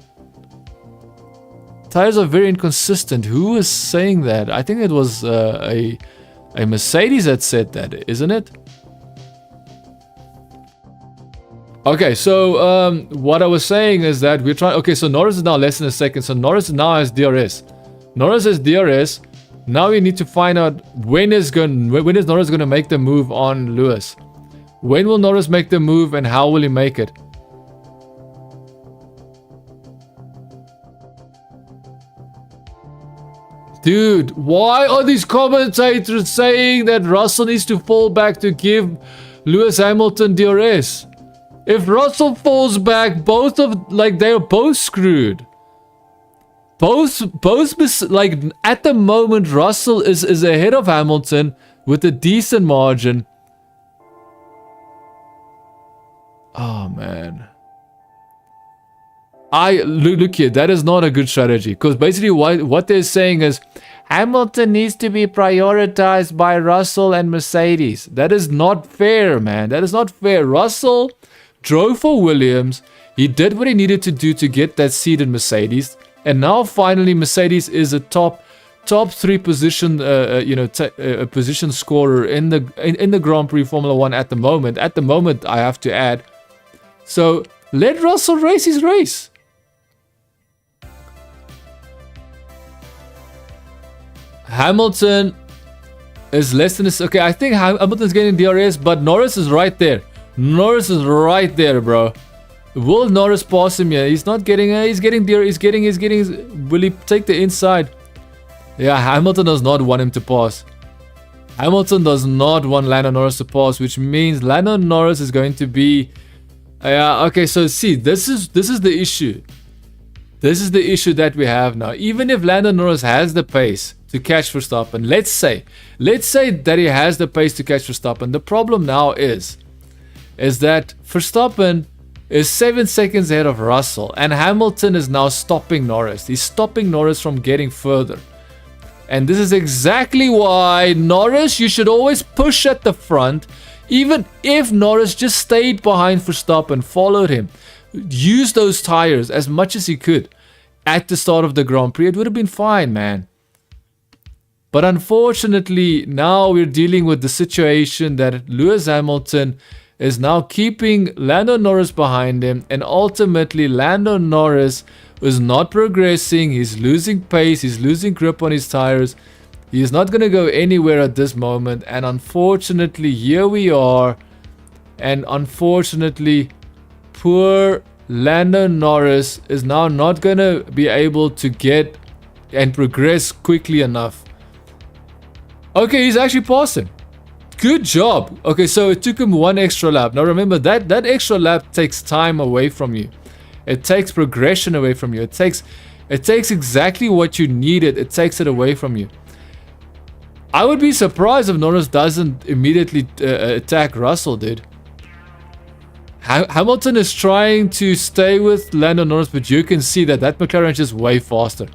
tires are very inconsistent. Who is saying that? I think it was a Mercedes that said that, isn't it? Okay, so what I was saying is that we're trying... Okay, so Norris is now less than a second. So Norris now has DRS. Norris has DRS. Now we need to find out when is Norris going to make the move on Lewis. When will Norris make the move and how will he make it? Dude, why are these commentators saying that Russell needs to fall back to give Lewis Hamilton DRS? If Russell falls back, they're both screwed. Both, like, at the moment, Russell is ahead of Hamilton with a decent margin. Oh, man. Look here, that is not a good strategy. Because basically what they're saying is, Hamilton needs to be prioritized by Russell and Mercedes. That is not fair, man. That is not fair. Russell drove for Williams. He did what he needed to do to get that seat in Mercedes. And now finally Mercedes is a top 3 position position scorer in the Grand Prix Formula 1 at the moment. At the moment, I have to add. So let Russell race his race. Hamilton is less than this. Okay, I think Hamilton's getting DRS, but Norris is right there. Norris is right there, bro. Will Norris pass him here? He's not getting. He's getting there. He's getting. Will he take the inside? Yeah, Hamilton does not want him to pass. Hamilton does not want Lando Norris to pass, which means Lando Norris is going to be. Yeah. Okay. So see, this is the issue. This is the issue that we have now. Even if Lando Norris has the pace to catch Verstappen, let's say that he has the pace to catch Verstappen. The problem now is that Verstappen is 7 seconds ahead of Russell, and Hamilton is now stopping Norris. He's stopping Norris from getting further. And this is exactly why Norris, you should always push at the front. Even if Norris just stayed behind Verstappen, followed him, used those tires as much as he could at the start of the Grand Prix, it would have been fine, man. But unfortunately, now we're dealing with the situation that Lewis Hamilton is now keeping Lando Norris behind him, and ultimately Lando Norris is not progressing. He's losing pace, he's losing grip on his tires. He's not going to go anywhere at this moment, and unfortunately here we are, and unfortunately poor Lando Norris is now not going to be able to get and progress quickly enough. Okay, he's actually passed him. Good job. Okay, so it took him 1 extra lap. Now remember, that extra lap takes time away from you. It takes progression away from you. It takes exactly what you needed. It takes it away from you. I would be surprised if Norris doesn't immediately attack Russell, dude. Hamilton is trying to stay with Lando Norris, but you can see that McLaren is just way faster.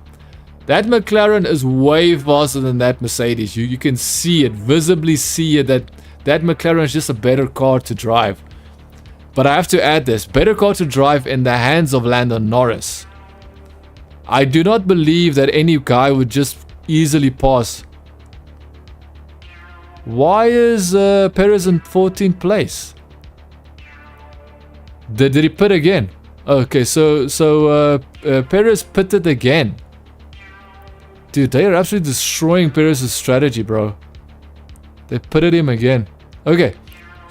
That McLaren is way faster than that Mercedes. You can see it, visibly see it, that McLaren is just a better car to drive. But I have to add this, better car to drive in the hands of Lando Norris. I do not believe that any guy would just easily pass. Why is Perez in 14th place? Did he pit again? Okay, so Perez pitted again. Dude, they are absolutely destroying Perez's strategy, bro. They pitted him again. Okay,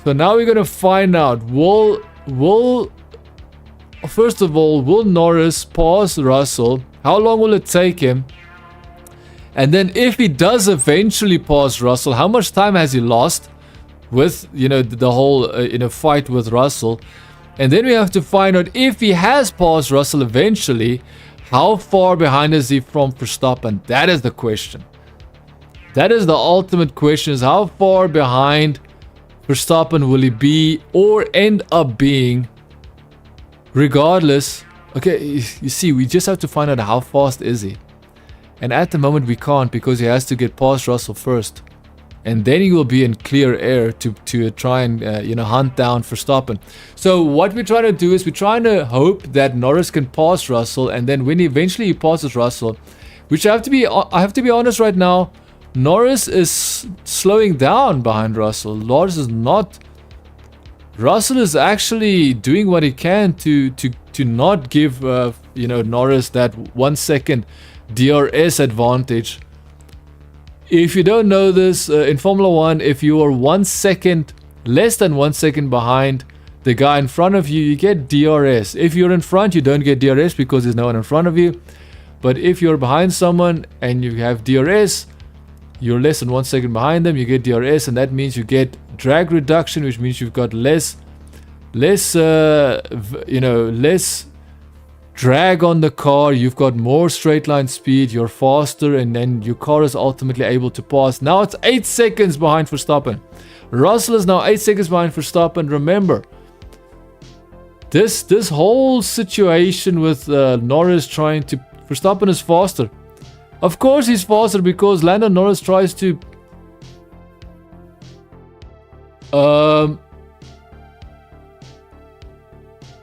so now we're gonna find out. First of all, will Norris pass Russell? How long will it take him? And then if he does eventually pass Russell, how much time has he lost with, the whole, fight with Russell? And then we have to find out if he has passed Russell eventually, how far behind is he from Verstappen? That is the question. That is the ultimate question, is how far behind Verstappen will he be or end up being? Regardless, okay, you see, we just have to find out how fast is he. And at the moment we can't, because he has to get past Russell first. and then he will be in clear air to try and hunt down Verstappen. So what we're trying to do is we're trying to hope that Norris can pass Russell, and then when eventually he passes Russell, which I have to be honest right now, Norris is slowing down behind Russell. Russell is actually doing what he can to not give Norris that 1 second DRS advantage. If you don't know this, in Formula 1, if you are less than 1 second behind the guy in front of you, you get DRS. If you're in front, you don't get DRS because there's no one in front of you. But if you're behind someone and you have DRS, you're less than 1 second behind them, you get DRS, and that means you get drag reduction, which means you've got less drag on the car, you've got more straight line speed, you're faster, and then your car is ultimately able to pass. Now it's 8 seconds behind Verstappen. Russell is now 8 seconds behind Verstappen. Remember, this whole situation with Norris trying to... Verstappen is faster. Of course he's faster because Lando Norris tries to...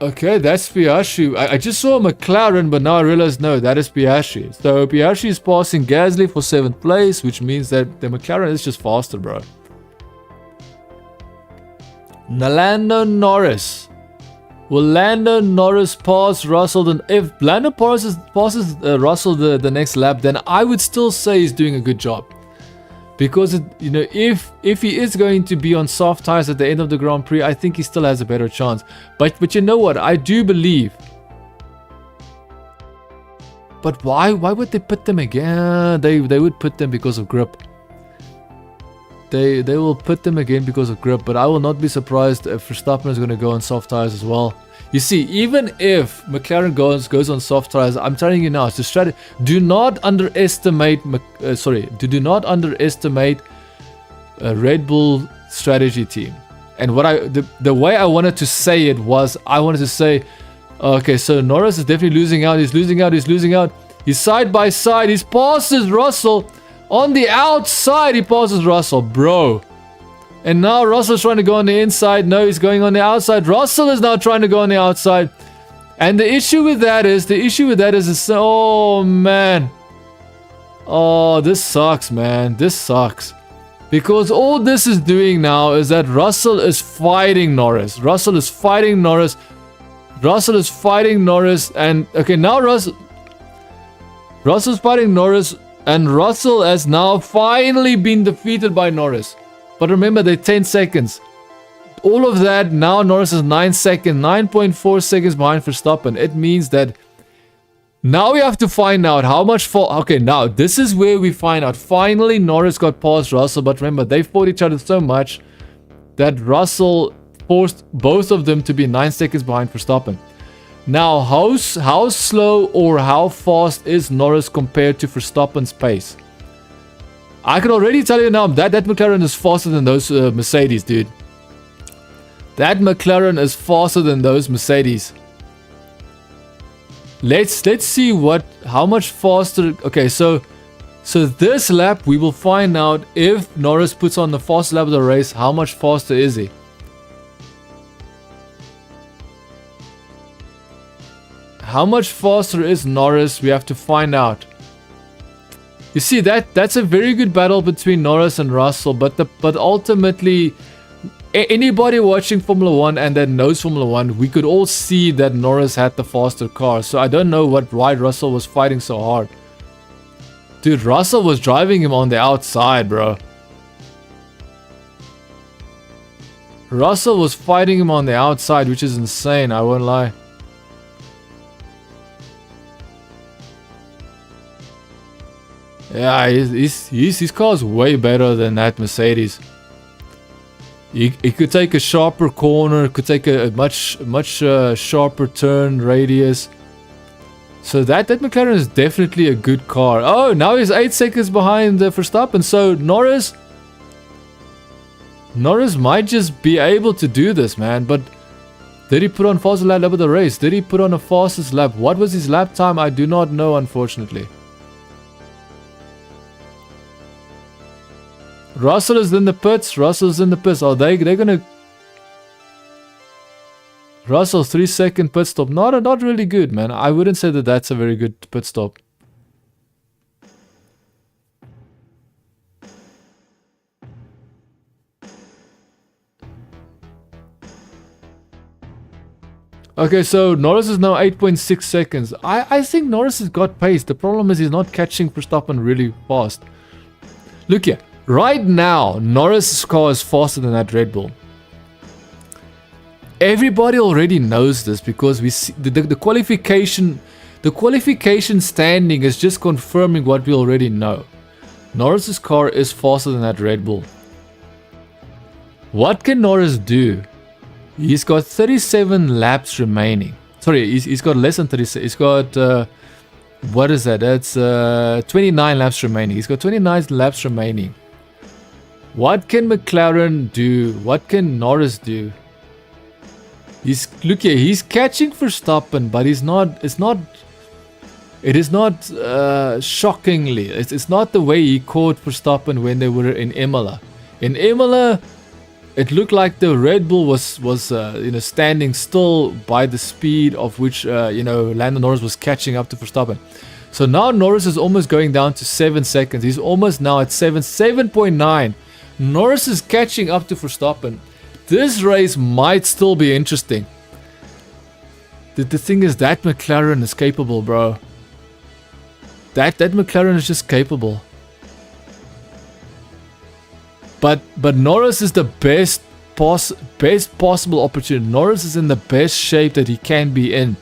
Okay, that's Piastri. I just saw McLaren, but now I realize, no, that is Piastri. So Piastri is passing Gasly for 7th place, which means that the McLaren is just faster, bro. Lando Norris. Will Lando Norris pass Russell? Then if Lando passes Russell the next lap, then I would still say he's doing a good job. Because if he is going to be on soft tires at the end of the Grand Prix, I think he still has a better chance. But you know what? I do believe. But why would they put them again? They would put them because of grip. They will put them again because of grip, but I will not be surprised if Verstappen is going to go on soft tires as well. You see, even if McLaren goes on soft tires, I'm telling you now, it's a strategy. Do not underestimate Red Bull strategy team. And what the way I wanted to say it was, I wanted to say, okay, so Norris is definitely losing out. He's losing out. He's side by side. He passes Russell. On the outside, he passes Russell, bro. And now Russell's trying to go on the inside. No, he's going on the outside. Russell is now trying to go on the outside. And the issue with that is, oh, man. Oh, this sucks, man. This sucks. Because all this is doing now is that Russell is fighting Norris. Russell's fighting Norris. And, okay, now Russell's fighting Norris. And Russell has now finally been defeated by Norris. But remember, they're 10 seconds. All of that, now Norris is 9 seconds, 9.4 seconds behind Verstappen. It means that now we have to find out how much okay, now this is where we find out. Finally, Norris got past Russell. But remember, they fought each other so much that Russell forced both of them to be 9 seconds behind Verstappen. Now, how slow or how fast is Norris compared to Verstappen's pace? I can already tell you now that McLaren is faster than those Mercedes, dude. That McLaren is faster than those Mercedes. Let's see how much faster. Okay, so this lap we will find out if Norris puts on the fastest lap of the race. How much faster is he? How much faster is Norris? We have to find out. You see, that's a very good battle between Norris and Russell, but ultimately, anybody watching Formula 1 and that knows Formula 1, we could all see that Norris had the faster car. So I don't know why Russell was fighting so hard. Dude, Russell was driving him on the outside, bro. Russell was fighting him on the outside, which is insane, I won't lie. Yeah, his car's way better than that Mercedes. He could take a sharper corner, could take a much sharper turn radius. So that McLaren is definitely a good car. Oh, now he's 8 seconds behind Verstappen. So Norris might just be able to do this, man. But did he put on fastest lap of the race? Did he put on a fastest lap? What was his lap time? I do not know, unfortunately. Russell is in the pits. Russell's in the pits. Are they're gonna... Russell, 3-second pit stop. Not really good, man. I wouldn't say that that's a very good pit stop. Okay, so Norris is now 8.6 seconds. I think Norris has got pace. The problem is he's not catching Verstappen really fast. Look here. Right now, Norris' car is faster than that Red Bull. Everybody already knows this because we see the qualification standing is just confirming what we already know. Norris' car is faster than that Red Bull. What can Norris do? He's got 37 laps remaining. Sorry, he's got less than 36. He's got what is that? That's 29 laps remaining. He's got 29 laps remaining. What can McLaren do? What can Norris do? Look here, he's catching Verstappen, but it is not shockingly. It's not the way he caught Verstappen when they were in Imola. In Imola, it looked like the Red Bull was standing still by the speed of which Lando Norris was catching up to Verstappen. So now Norris is almost going down to 7 seconds. He's almost now at 7.9. Norris is catching up to Verstappen. This race might still be interesting. The thing is that McLaren is capable, bro. That McLaren is just capable. But Norris is the best possible opportunity. Norris is in the best shape that he can be in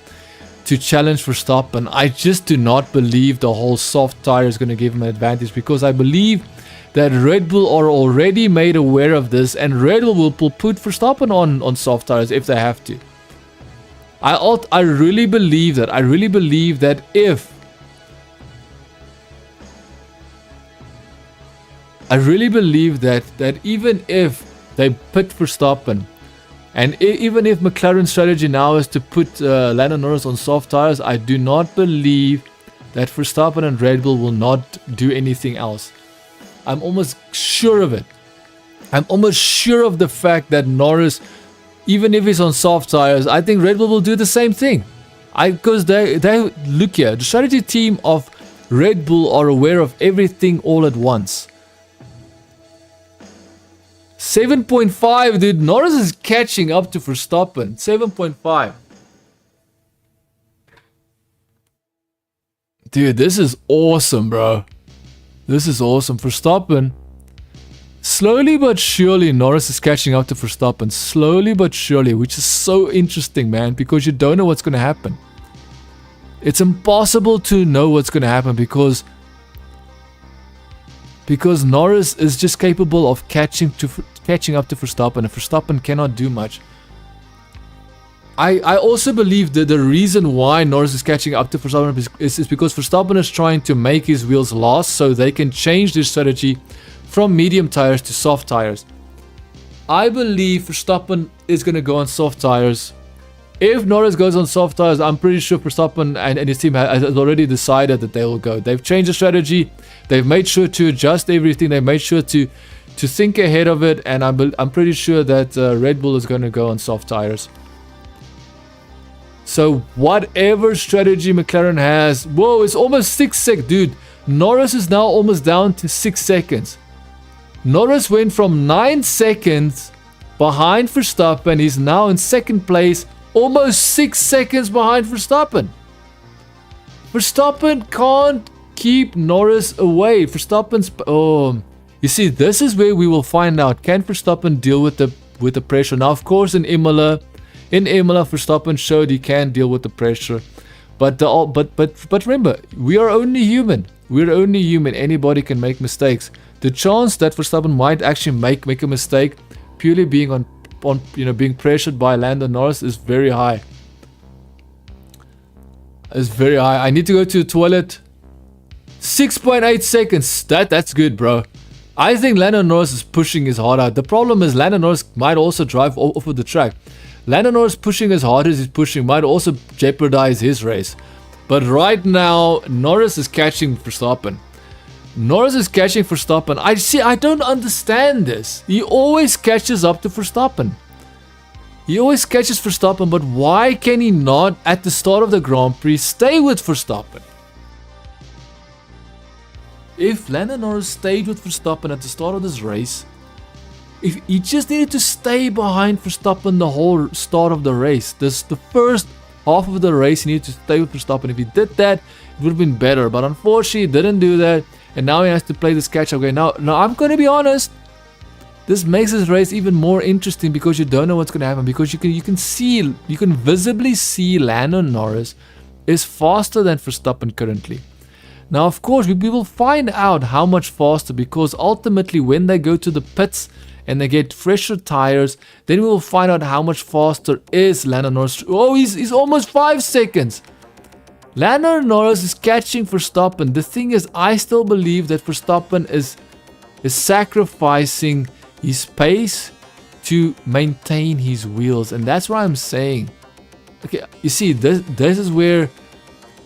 to challenge Verstappen. I just do not believe the whole soft tire is going to give him an advantage, because I believe that Red Bull are already made aware of this, and Red Bull will put Verstappen on soft tires if they have to. I really believe that. I really believe that that even if they put Verstappen, and even if McLaren's strategy now is to put Lando Norris on soft tires, I do not believe that Verstappen and Red Bull will not do anything else. I'm almost sure of it. I'm almost sure of the fact that Norris, even if he's on soft tires, I think Red Bull will do the same thing. Because they look here, the strategy team of Red Bull are aware of everything all at once. 7.5, dude. Norris is catching up to Verstappen. 7.5. Dude, this is awesome, bro. This is awesome. Verstappen. Slowly but surely, Norris is catching up to Verstappen. Slowly but surely, which is so interesting, man, because you don't know what's going to happen. It's impossible to know what's going to happen because Norris is just capable of catching up to Verstappen, and Verstappen cannot do much. I also believe that the reason why Norris is catching up to Verstappen is because Verstappen is trying to make his wheels last so they can change their strategy from medium tires to soft tires. I believe Verstappen is going to go on soft tires. If Norris goes on soft tires, I'm pretty sure Verstappen and his team has already decided that they will go. They've changed the strategy. They've made sure to adjust everything. They made sure to think ahead of it, and I'm pretty sure that Red Bull is going to go on soft tires. So whatever strategy McLaren has, whoa, it's almost 6 seconds, dude. Norris is now almost down to 6 seconds. Norris went from 9 seconds behind Verstappen. He's now in second place, almost 6 seconds behind Verstappen. Verstappen can't keep Norris away. Verstappen's you see, this is where we will find out, can Verstappen deal with the pressure. Now, of course, in Imola, Verstappen showed he can deal with the pressure. But remember, we are only human. We're only human. Anybody can make mistakes. The chance that Verstappen might actually make a mistake purely being being pressured by Lando Norris is very high. It's very high. I need to go to the toilet. 6.8 seconds. That's good, bro. I think Lando Norris is pushing his heart out. The problem is Lando Norris might also drive off of the track. Lando Norris pushing as hard as he's pushing might also jeopardize his race. But right now, Norris is catching Verstappen. Norris is catching Verstappen. I don't understand this. He always catches up to Verstappen. He always catches Verstappen, but why can he not, at the start of the Grand Prix, stay with Verstappen? If Lando Norris stayed with Verstappen at the start of this race, if he just needed to stay behind Verstappen the whole start of the race, the first half of the race he needed to stay with Verstappen. If he did that, it would have been better. But unfortunately, he didn't do that, and now he has to play this catch-up game. Now I'm going to be honest. This makes this race even more interesting because you don't know what's going to happen. Because you can visibly see Lando Norris is faster than Verstappen currently. Now, of course, we will find out how much faster, because ultimately when they go to the pits and they get fresher tires, then we will find out how much faster is Lando Norris. Oh, he's almost 5 seconds. Lando Norris is catching Verstappen. The thing is, I still believe that Verstappen is sacrificing his pace to maintain his wheels, and that's what I'm saying. Okay, you see, this is where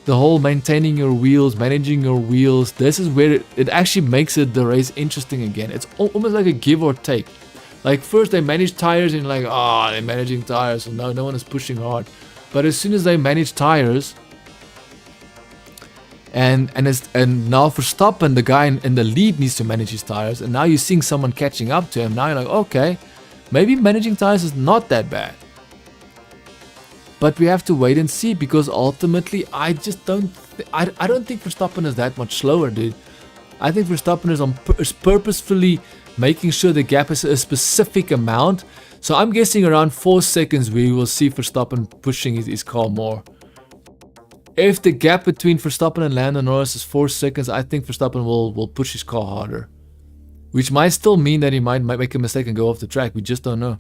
the whole maintaining your wheels, managing your wheels, this is where it actually makes the race interesting again. It's almost like a give or take. Like first they manage tires and like, they're managing tires, so no one is pushing hard. But as soon as they manage tires, and now Verstappen, the guy in the lead, needs to manage his tires, and now you're seeing someone catching up to him. Now you're like, okay, maybe managing tires is not that bad. But we have to wait and see, because ultimately I just don't I don't think Verstappen is that much slower, dude. I think Verstappen is purposefully making sure the gap is a specific amount. So I'm guessing around 4 seconds we will see Verstappen pushing his car more. If the gap between Verstappen and Lando Norris is 4 seconds, I think Verstappen will push his car harder. Which might still mean that he might make a mistake and go off the track. We just don't know.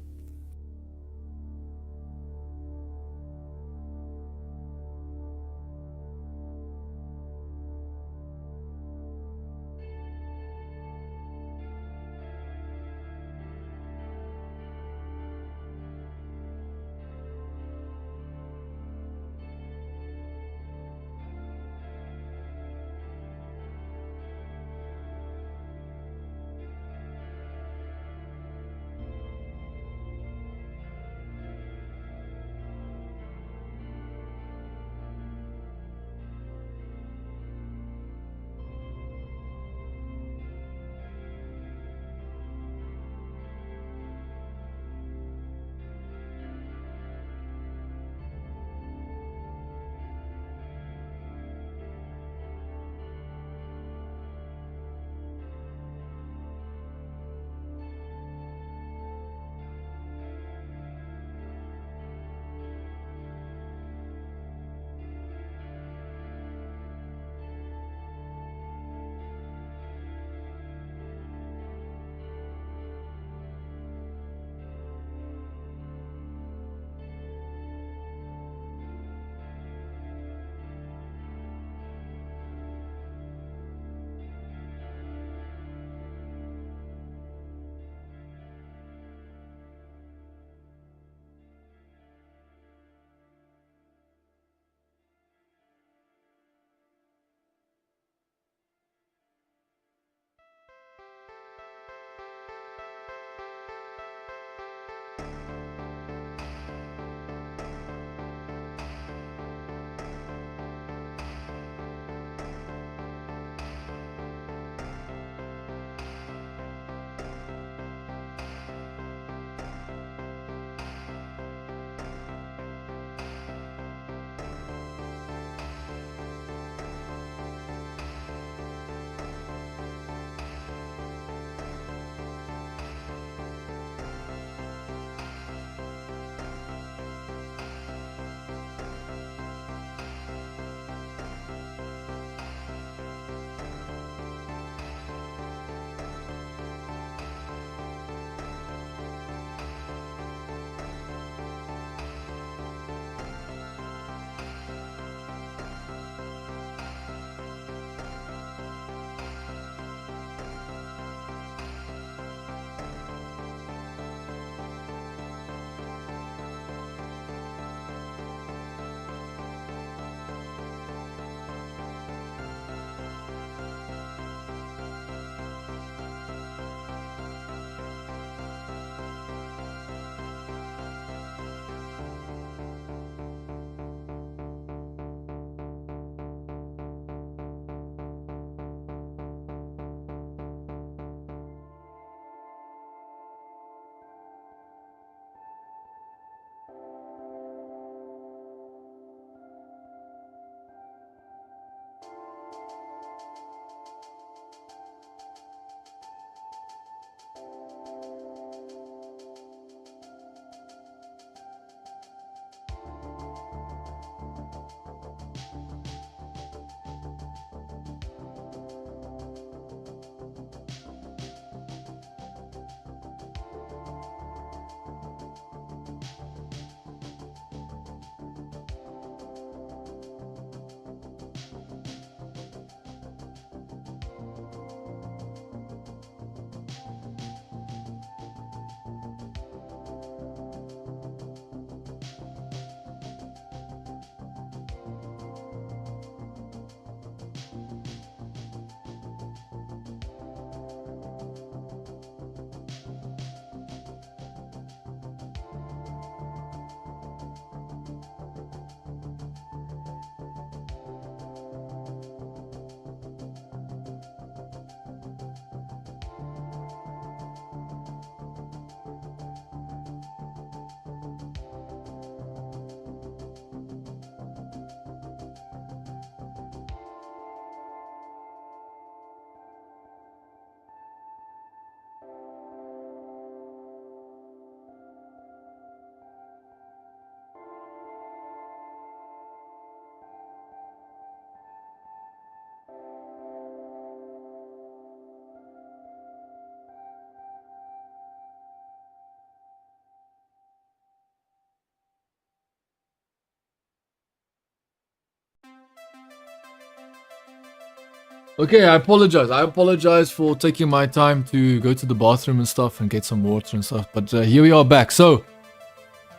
Okay, I apologize. I apologize for taking my time to go to the bathroom and stuff and get some water and stuff. But here we are back. So,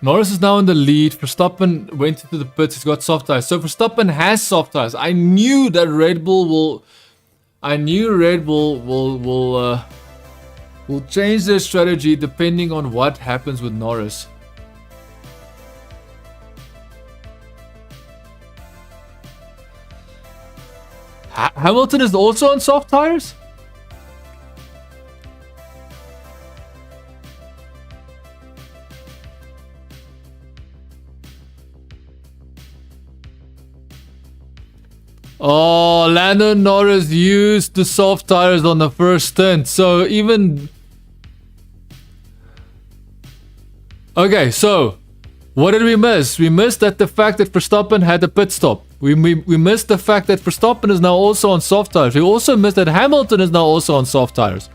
Norris is now in the lead. Verstappen went into the pits. He's got soft tires. So, Verstappen has soft tires. I knew that Red Bull will... I knew Red Bull will change their strategy depending on what happens with Norris. Hamilton is also on soft tires? Oh, Lando Norris used the soft tires on the first stint. So even... Okay, so what did we miss? We missed that the fact that Verstappen had a pit stop. We missed the fact that Verstappen is now also on soft tires. We also missed that Hamilton is now also on soft tires.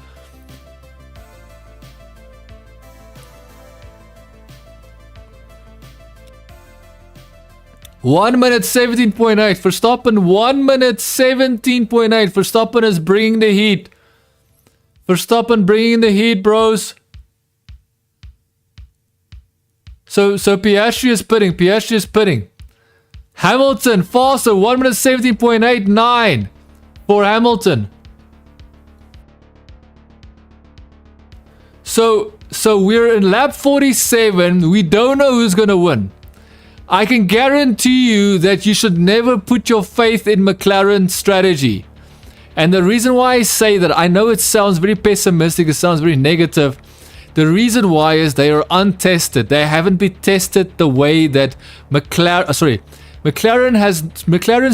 One minute 17.8. Verstappen 1 minute 17.8. Verstappen is bringing the heat. Verstappen bringing the heat, bros. So Piastri is pitting. Piastri is pitting. Hamilton faster, 1 minute 17.89 for Hamilton. So we're in lap 47. We don't know who's gonna win. I can guarantee you that you should never put your faith in McLaren's strategy. And the reason why I say that, I know it sounds very pessimistic, it sounds very negative. The reason why is they are untested. They haven't been tested the way that McLaren's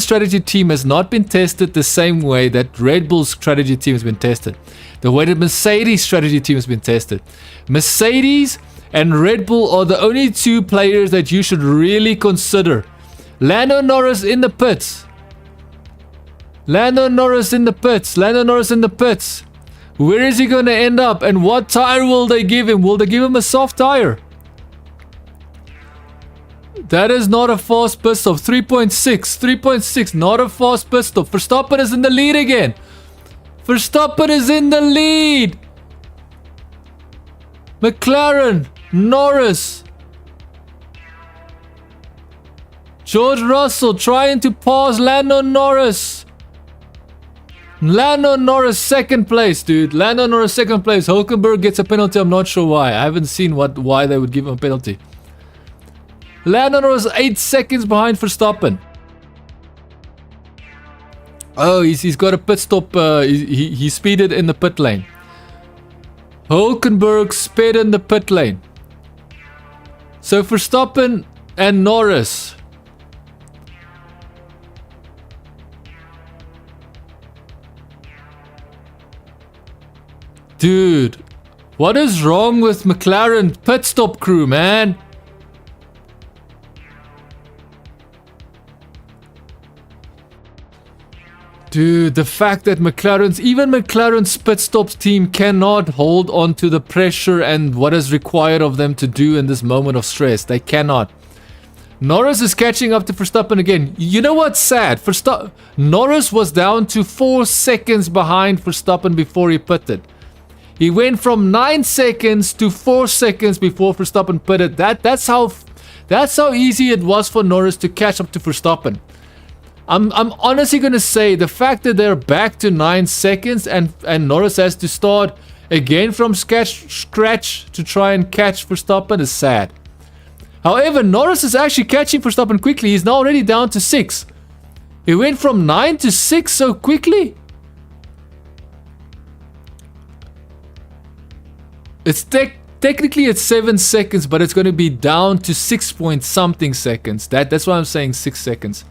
strategy team has not been tested the same way that Red Bull's strategy team has been tested. The way that Mercedes' strategy team has been tested. Mercedes and Red Bull are the only two players that you should really consider. Lando Norris in the pits. Lando Norris in the pits. Lando Norris in the pits. Where is he going to end up? And what tire will they give him? Will they give him a soft tire? That is not a fast pit stop. 3.6. 3.6. Not a fast pit stop. Verstappen is in the lead again. Verstappen is in the lead. McLaren. Norris. George Russell trying to pass Lando Norris. Lando Norris second place, dude. Lando Norris second place. Hülkenberg gets a penalty. I'm not sure why. I haven't seen why they would give him a penalty. Lando Norris 8 seconds behind Verstappen. Oh, he's got a pit stop. He speeded in the pit lane. Hülkenberg sped in the pit lane. So Verstappen and Norris. Dude, what is wrong with McLaren pit stop crew, man? Dude, the fact that even McLaren's pit stops team cannot hold on to the pressure and what is required of them to do in this moment of stress. They cannot. Norris is catching up to Verstappen again. You know what's sad? Norris was down to 4 seconds behind Verstappen before he pitted. He went from 9 seconds to 4 seconds before Verstappen pitted. That's how easy it was for Norris to catch up to Verstappen. I'm honestly going to say the fact that they're back to 9 seconds and Norris has to start again from scratch to try and catch Verstappen is sad. However, Norris is actually catching Verstappen quickly. He's now already down to 6. He went from 9 to 6 so quickly. It's technically it's 7 seconds, but it's going to be down to 6 point something seconds. That's why I'm saying 6 seconds.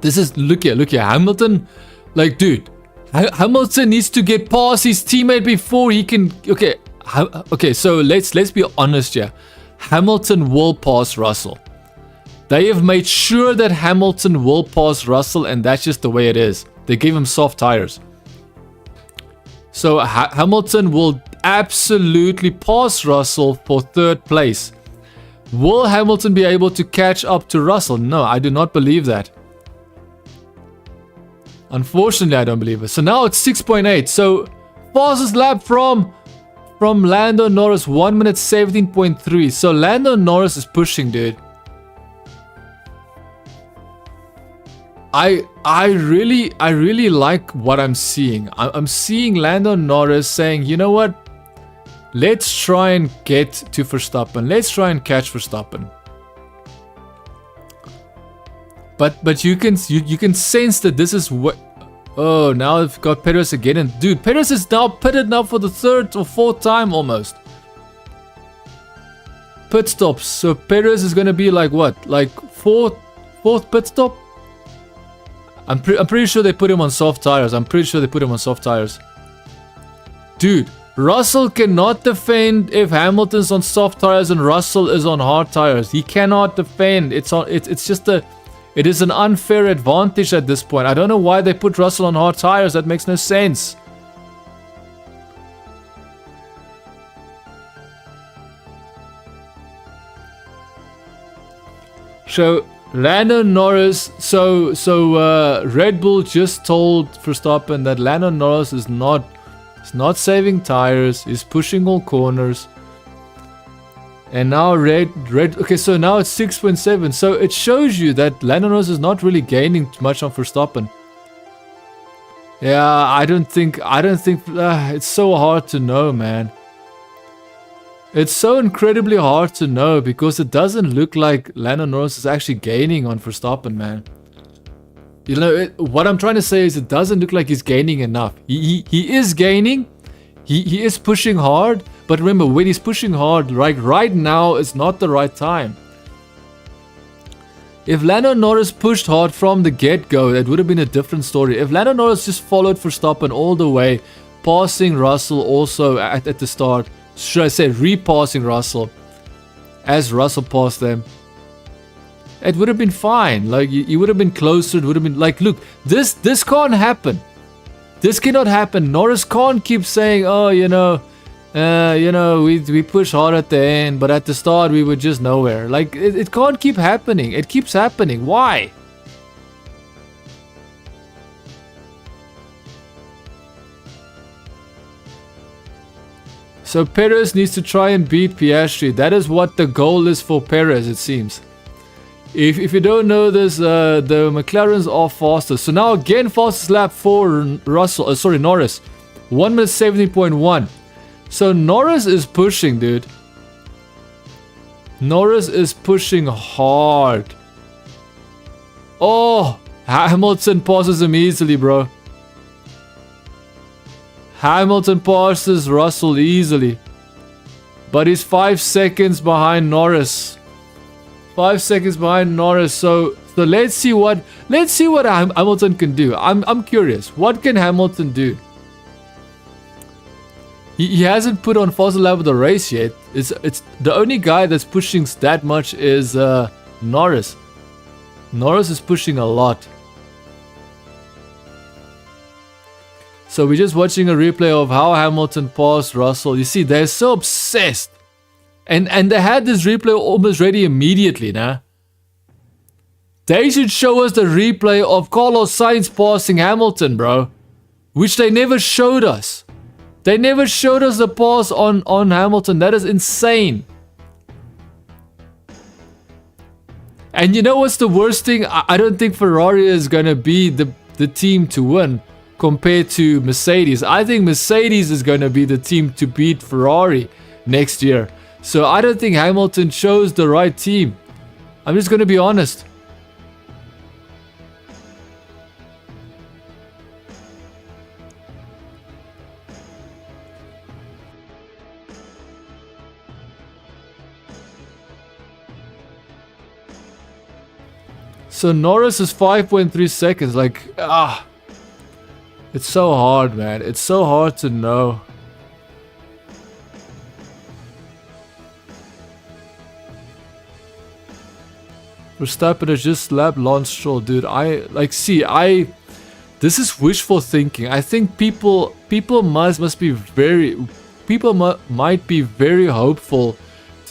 This is, look here, Hamilton, like, dude, Hamilton needs to get past his teammate before he can, okay, so let's be honest here. Hamilton will pass Russell. They have made sure that Hamilton will pass Russell, and that's just the way it is. They gave him soft tires. So Hamilton will absolutely pass Russell for 3rd place. Will Hamilton be able to catch up to Russell? No, I do not believe that. Unfortunately, I don't believe it. So now it's 6.8. So fastest lap from Lando Norris, 1 minute 17.3. So Lando Norris is pushing, dude. I really like what I'm seeing. I'm seeing Lando Norris saying, you know what? Let's try and get to Verstappen. Let's try and catch Verstappen. But you can sense that this is what. Oh, now I've got Perez again, and dude, Perez is now pitted now for the 3rd or 4th time almost. Pit stops. So Perez is gonna be like what? Like fourth pit stop. I'm pretty sure they put him on soft tires. Dude, Russell cannot defend if Hamilton's on soft tires and Russell is on hard tires. He cannot defend. It's just it is an unfair advantage at this point. I don't know why they put Russell on hard tires. That makes no sense. So Lando Norris, so Red Bull just told Verstappen that Lando Norris is not saving tires, he's pushing all corners. And now okay, so now it's 6.7. So it shows you that Lando Norris is not really gaining much on Verstappen. Yeah, I don't think it's so hard to know, man. It's so incredibly hard to know because it doesn't look like Lando Norris is actually gaining on Verstappen, man. You know, what I'm trying to say is it doesn't look like he's gaining enough. He is gaining. He is pushing hard. But remember, when he's pushing hard, like right now is not the right time. If Lando Norris pushed hard from the get-go, that would have been a different story. If Lando Norris just followed Verstappen all the way, passing Russell also at the start, should I say repassing Russell as Russell passed them, it would have been fine. Like you would have been closer. It would have been like, look, this can't happen. This cannot happen. Norris can't keep saying, oh, we push hard at the end, but at the start we were just nowhere. Like it can't keep happening. It keeps happening. Why? So Perez needs to try and beat Piastri. That is what the goal is for Perez, it seems. If you don't know this, the McLarens are faster. So now again, fastest lap for Norris. 1 minute 17.1. So Norris is pushing, dude. Norris is pushing hard. Oh, Hamilton passes him easily, bro. Hamilton passes Russell easily. But he's 5 seconds behind Norris. 5 seconds behind Norris. So let's see what Hamilton can do. I'm curious. What can Hamilton do? He hasn't put on fastest lap of the race yet. It's the only guy that's pushing that much is Norris. Norris is pushing a lot. So we're just watching a replay of how Hamilton passed Russell. You see, they're so obsessed. And they had this replay almost ready immediately, nah? They should show us the replay of Carlos Sainz passing Hamilton, bro. Which they never showed us. They never showed us the pass on Hamilton. That is insane. And you know what's the worst thing? I don't think Ferrari is going to be the team to win compared to Mercedes. I think Mercedes is going to be the team to beat Ferrari next year. So I don't think Hamilton chose the right team. I'm just going to be honest. So Norris is 5.3 seconds. Like, it's so hard, man. It's so hard to know. Verstappen has just lapped Lance Stroll, dude. This is wishful thinking. I think people might be very hopeful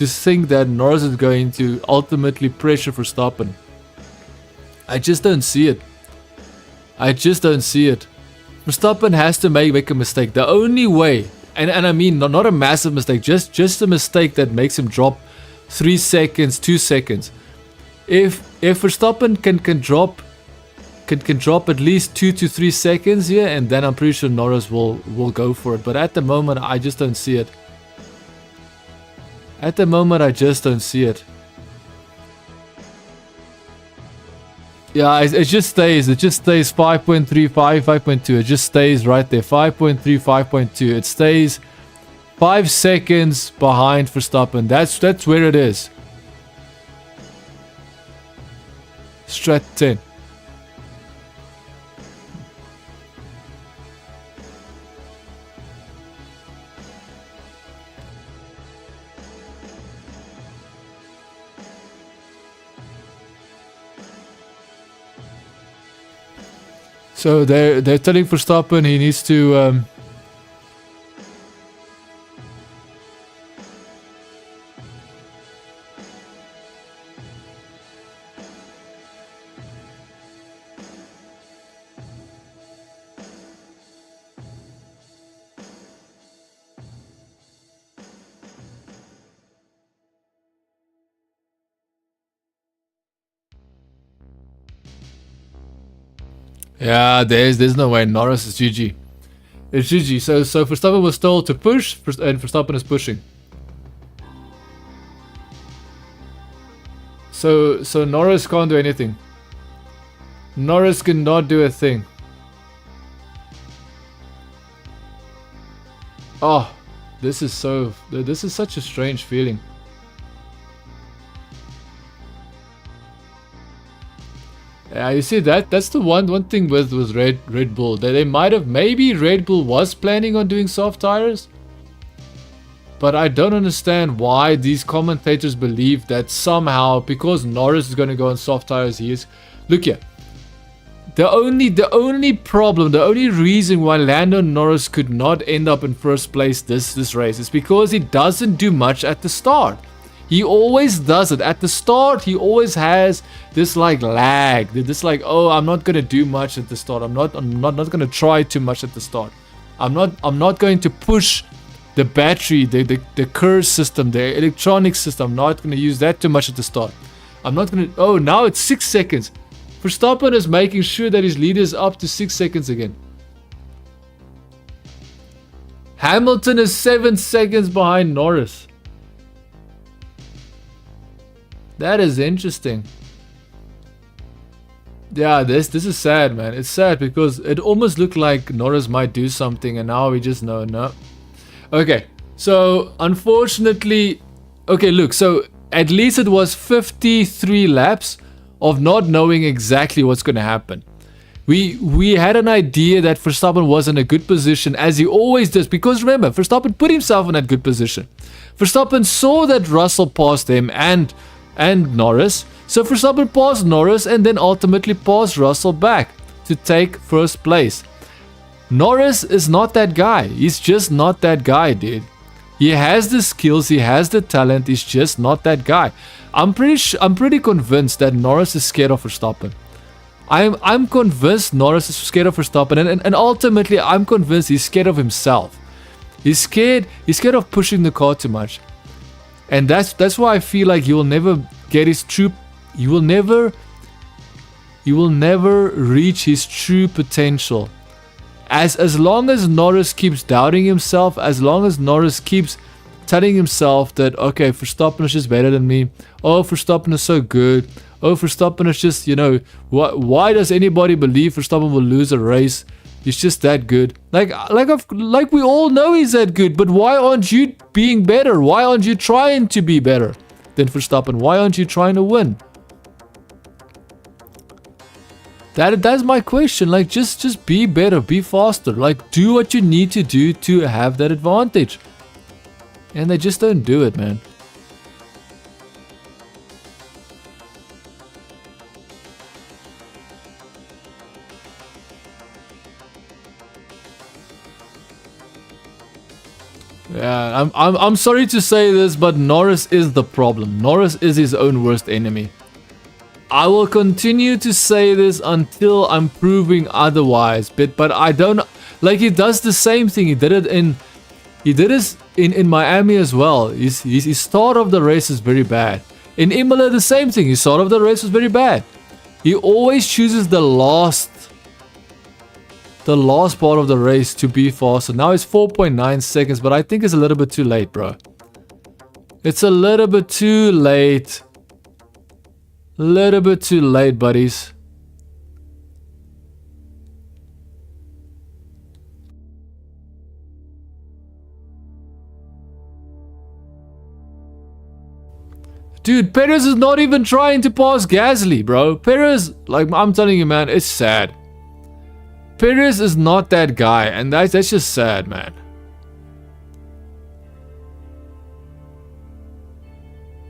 to think that Norris is going to ultimately pressure Verstappen. I just don't see it. I just don't see it. Verstappen has to make a mistake. The only way, and I mean not a massive mistake, just a mistake that makes him drop 3 seconds, 2 seconds. If Verstappen can drop at least 2 to 3 seconds here, and then I'm pretty sure Norris will go for it. But at the moment, I just don't see it. At the moment, I just don't see it. Yeah, it just stays. It just stays 5.3, 5.2. It just stays right there. 5.3, 5.2. It stays 5 seconds behind Verstappen. That's where it is. Strat 10. So they're telling Verstappen he needs to yeah, there's no way. Norris is GG. It's GG. So Verstappen was told to push, and Verstappen is pushing. So Norris can't do anything. Norris cannot do a thing. Oh, this is such a strange feeling. Yeah, you see that's the one thing with Red Bull, that they might have, maybe Red Bull was planning on doing soft tires, but I don't understand why these commentators believe that somehow because Norris is going to go on soft tires, he is. Look here, the only problem, the only reason why Lando Norris could not end up in first place this race is because he doesn't do much at the start. He always does it. At the start, he always has this like lag. This like, oh, I'm not gonna do much at the start. I'm not gonna try too much at the start. I'm not going to push the battery, the curve system, the electronic system. I'm not gonna use that too much at the start. I'm not gonna. Oh, now it's 6 seconds. Verstappen is making sure that his lead is up to 6 seconds again. Hamilton is 7 seconds behind Norris. That is interesting. Yeah, this is sad, man. It's sad because it almost looked like Norris might do something, and now we just know, no. Okay, so unfortunately, okay, look, so at least it was 53 laps of not knowing exactly what's going to happen. We had an idea that Verstappen was in a good position, as he always does, because remember, Verstappen put himself in that good position. Verstappen saw that Russell passed him and Norris, so Verstappen passed Norris and then ultimately passed Russell back to take first place. Norris is not that guy. He's just not that guy, dude. He has the skills, he has the talent, he's just not that guy. I'm pretty convinced that Norris is scared of Verstappen. I'm convinced Norris is scared of Verstappen, and ultimately I'm convinced he's scared of himself. He's scared of pushing the car too much. And that's why I feel like he will never get his true. He will never reach his true potential. As long as Norris keeps doubting himself, as long as Norris keeps telling himself that, okay, Verstappen is just better than me. Oh, Verstappen is so good. Oh, Verstappen is just, you know, why does anybody believe Verstappen will lose a race? He's just that good. Like we all know he's that good, but why aren't you being better? Why aren't you trying to be better than Verstappen? Why aren't you trying to win? That's my question. Like, just be better, be faster. Like, do what you need to do to have that advantage. And they just don't do it, man. Yeah, I'm sorry to say this, but Norris is the problem. Norris is his own worst enemy. I will continue to say this until I'm proving otherwise. But I don't like, he does the same thing. He did it in Miami as well. His start of the race is very bad. In Imola, the same thing. His start of the race was very bad. He always chooses the last part of the race to be faster. Now it's 4.9 seconds, but I think it's a little bit too late, bro. It's a little bit too late. Little bit too late, buddies. Dude, Perez is not even trying to pass Gasly, bro. Perez, like, I'm telling you, man, it's sad. Perez is not that guy, and that's just sad, man.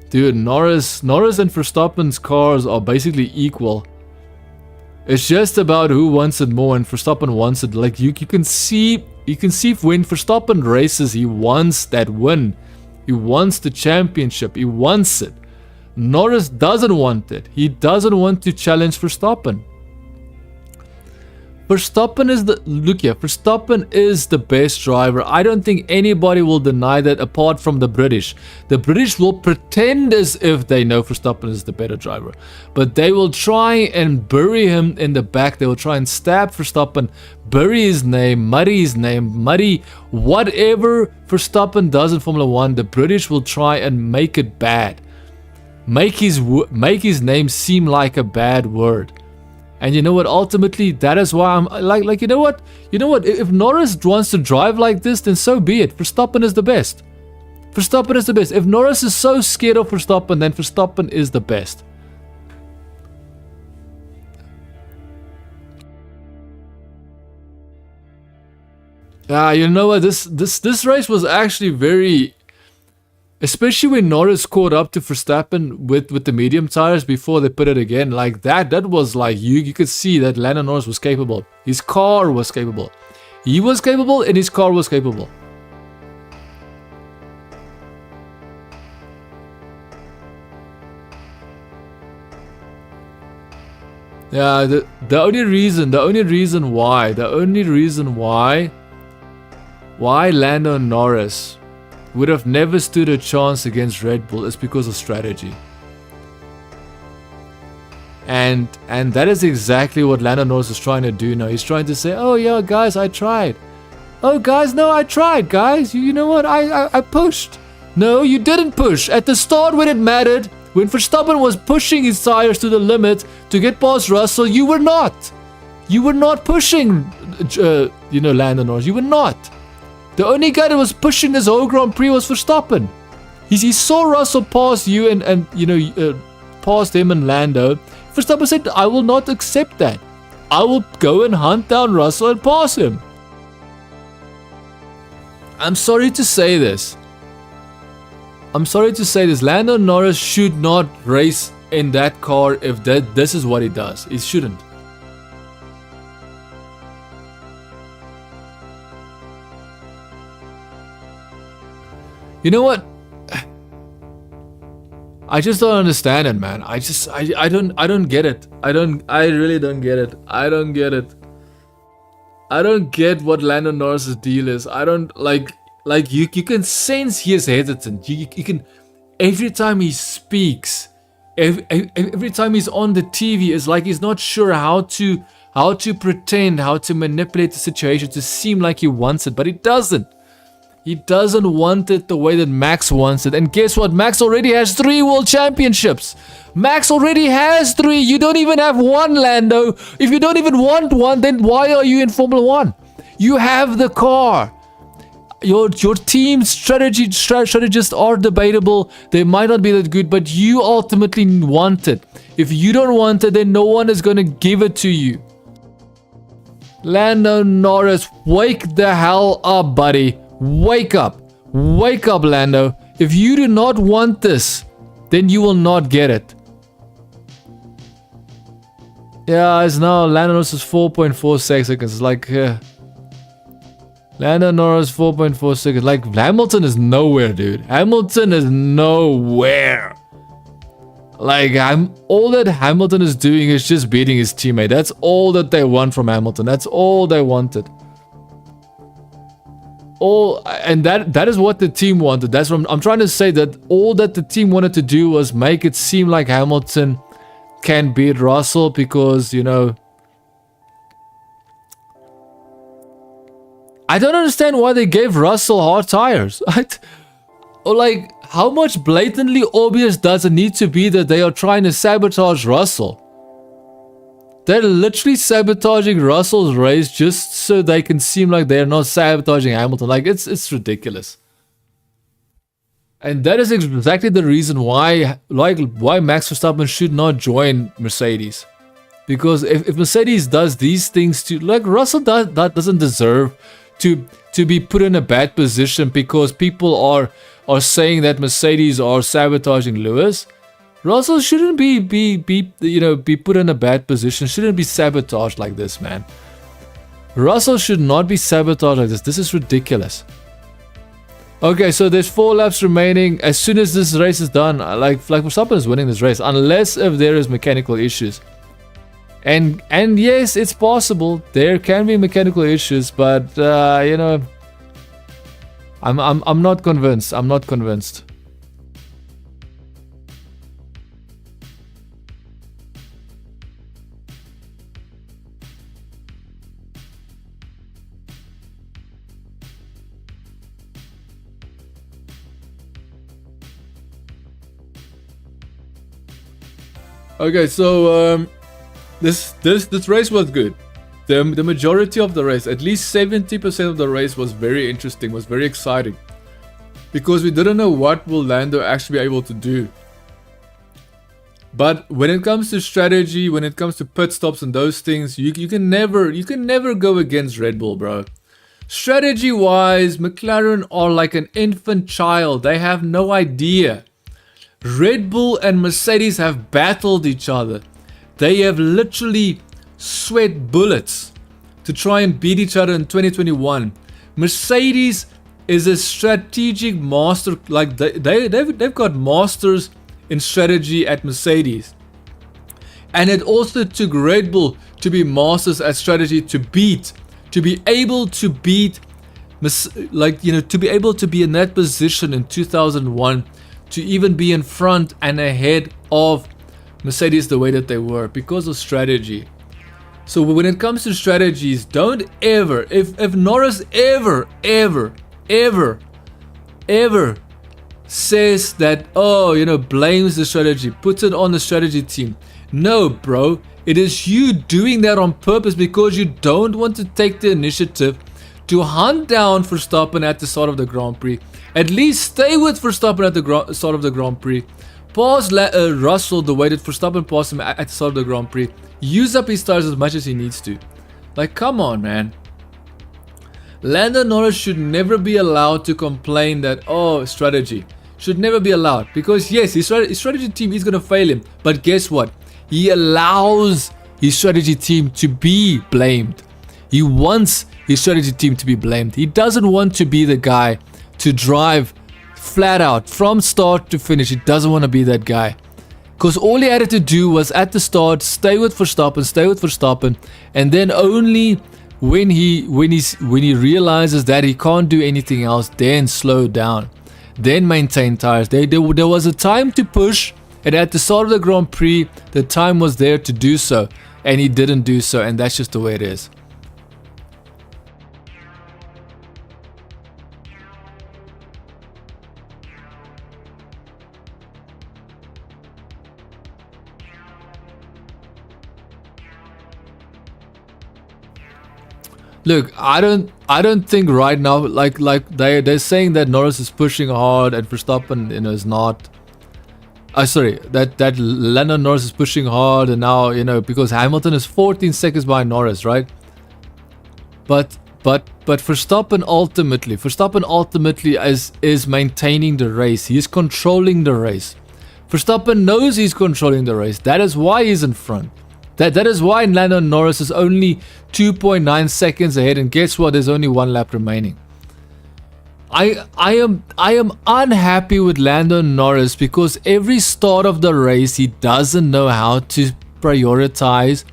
Dude, Norris and Verstappen's cars are basically equal. It's just about who wants it more, and Verstappen wants it. Like, you can see when Verstappen races, he wants that win. He wants the championship. He wants it. Norris doesn't want it. He doesn't want to challenge Verstappen. Verstappen is the best driver. I don't think anybody will deny that apart from the British. The British will pretend as if they know Verstappen is the better driver. But they will try and bury him in the back. They will try and stab Verstappen, bury his name, muddy whatever Verstappen does in Formula 1, the British will try and make it bad. Make his name seem like a bad word. And you know what? Ultimately, that is why I'm like, you know what? If Norris wants to drive like this, then so be it. Verstappen is the best. Verstappen is the best. If Norris is so scared of Verstappen, then Verstappen is the best. You know what? This race was actually very, especially when Norris caught up to Verstappen with the medium tires before they put it again. Like that was like, you could see that Lando Norris was capable. His car was capable. He was capable and his car was capable. Yeah, the only reason why Lando Norris would have never stood a chance against Red Bull is because of strategy. And that is exactly what Lando Norris is trying to do now. He's trying to say, oh yeah, guys, I tried. Oh guys, no, I tried, guys. You know what? I pushed. No, you didn't push. At the start when it mattered, when Verstappen was pushing his tires to the limit to get past Russell, you were not. You were not pushing, Lando Norris. You were not. The only guy that was pushing this whole Grand Prix was Verstappen. He saw Russell pass you and past him and Lando. Verstappen said, I will not accept that. I will go and hunt down Russell and pass him. I'm sorry to say this. Lando Norris should not race in that car if this is what he does. He shouldn't. You know what? I just don't understand it, man. I don't get it. I really don't get it. I don't get what Lando Norris' deal is. I don't like you can sense he is hesitant. You can, every time he speaks, every time he's on the TV, it's like he's not sure how to pretend, how to manipulate the situation to seem like he wants it, but he doesn't. He doesn't want it the way that Max wants it. And guess what? Max already has 3 world championships. Max already has 3. You don't even have 1, Lando. If you don't even want 1, then why are you in Formula 1? You have the car. Your team strategists are debatable. They might not be that good, but you ultimately want it. If you don't want it, then no one is going to give it to you. Lando Norris, wake the hell up, buddy. Wake up, Lando. If you do not want this, then you will not get it. Yeah, it's now Lando Norris is 4.4 seconds. Like, Lando Norris 4.4 seconds. Like, Hamilton is nowhere, dude. Hamilton is nowhere. Like, all that Hamilton is doing is just beating his teammate. That's all that they want from Hamilton. That's all they wanted. And that is what the team wanted. That's what I'm trying to say, that all that the team wanted to do was make it seem like Hamilton can beat Russell because, you know, I don't understand why they gave Russell hard tires. Or like, how much blatantly obvious does it need to be that they are trying to sabotage Russell? They're literally sabotaging Russell's race just so they can seem like they're not sabotaging Hamilton. Like, it's ridiculous. And that is exactly the reason why Max Verstappen should not join Mercedes. Because if Mercedes does these things to, like, Russell doesn't deserve to be put in a bad position because people are saying that Mercedes are sabotaging Lewis. Russell shouldn't be put in a bad position. Shouldn't be sabotaged like this, man. Russell should not be sabotaged like this. This is ridiculous. Okay, so there's 4 laps remaining. As soon as this race is done, like Verstappen is winning this race, unless if there is mechanical issues. And yes, it's possible there can be mechanical issues, but you know, I'm not convinced. I'm not convinced. Okay, so this race was good. The majority of the race, at least 70% of the race, was very interesting, was very exciting, because we didn't know what will Lando actually be able to do. But when it comes to strategy, when it comes to pit stops and those things, you can never go against Red Bull, bro. Strategy wise, McLaren are like an infant child. They have no idea. Red Bull and Mercedes have battled each other. They have literally sweat bullets to try and beat each other in 2021. Mercedes is a strategic master. Like they've got masters in strategy at Mercedes. And it also took Red Bull to be masters at strategy to be able to beat, like, you know, to be able to be in that position in 2001, to even be in front and ahead of Mercedes the way that they were, because of strategy. So when it comes to strategies, don't ever, if Norris ever says that, oh, you know, blames the strategy, puts it on the strategy team. No, bro, it is you doing that on purpose because you don't want to take the initiative to hunt down Verstappen at the start of the Grand Prix. At least stay with Verstappen at the start of the Grand Prix. Pass Russell the way that Verstappen passed him at the start of the Grand Prix. Use up his tires as much as he needs to. Like, come on, man. Lando Norris should never be allowed to complain that, oh, strategy. Should never be allowed. Because yes, his strategy team is going to fail him. But guess what? He allows his strategy team to be blamed. He wants his strategy team to be blamed. He doesn't want to be the guy to drive flat out from start to finish. He doesn't want to be that guy, because all he had to do was at the start stay with Verstappen, and then only when he realizes that he can't do anything else, then slow down, then maintain tires. There was a time to push, and at the start of the Grand Prix the time was there to do so, and he didn't do so, and that's just the way it is. Look, I don't think right now, like they're saying that Norris is pushing hard and Verstappen, you know, is not. Sorry, that Lando Norris is pushing hard, and now, you know, because Hamilton is 14 seconds behind Norris, right? But Verstappen ultimately is maintaining the race. He is controlling the race. Verstappen knows he's controlling the race. That is why he's in front. That is why Lando Norris is only 2.9 seconds ahead, and guess what? There's only 1 lap remaining. I am unhappy with Lando Norris because every start of the race he doesn't know how to prioritize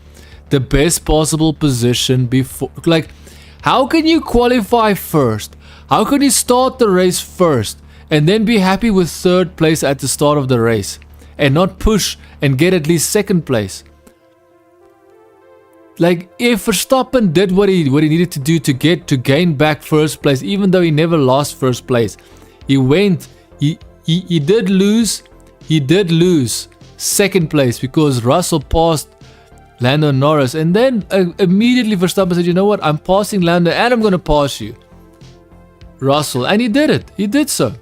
the best possible position before. Like, how can you qualify first? How can you start the race first and then be happy with 3rd place at the start of the race and not push and get at least 2nd place? Like, if Verstappen did what he needed to do to gain back 1st place, even though he never lost 1st place, he did lose 2nd place because Russell passed Lando Norris, and then immediately Verstappen said, you know what, I'm passing Lando and I'm going to pass you, Russell, and he did it. He did so.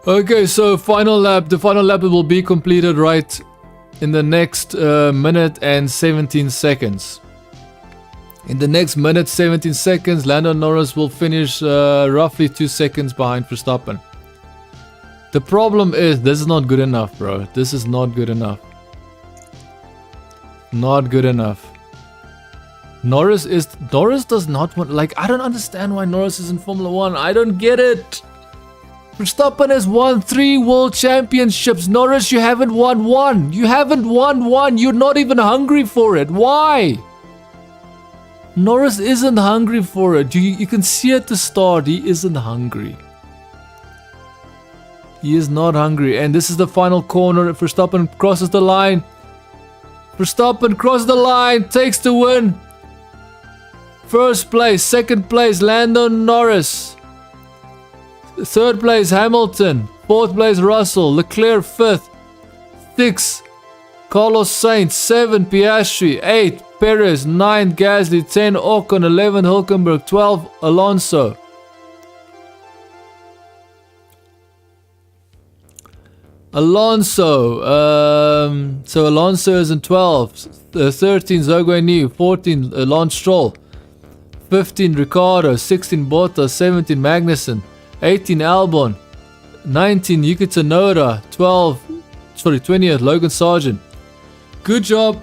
Okay, so final lap. The final lap will be completed right in the next minute and 17 seconds. In the next minute 17 seconds, Lando Norris will finish roughly 2 seconds behind Verstappen. The problem is this is not good enough, bro. This is not good enough. Not good enough. Norris does not want, like, I don't understand why Norris is in Formula 1. I don't get it. Verstappen has won 3 world championships. Norris, you haven't won 1. You haven't won 1. You're not even hungry for it. Why? Norris isn't hungry for it. You can see at the start, he isn't hungry. He is not hungry. And this is the final corner. Verstappen crosses the line. Verstappen crosses the line. Takes the win. First place. Second place, Lando Norris. Third place, Hamilton. Fourth place, Russell. Leclerc, 5th. 6, Carlos Sainz. 7, Piastri. 8, Perez. 9, Gasly. 10, Ocon. 11, Hülkenberg. 12, Alonso. So Alonso is in 12. 13, Zhou Guanyu. 14, Lance Stroll. 15, Ricciardo. 16, Bottas. 17, Magnussen. 18, Albon. 19, Yuki Tsunoda. 20th, Logan Sargent. Good job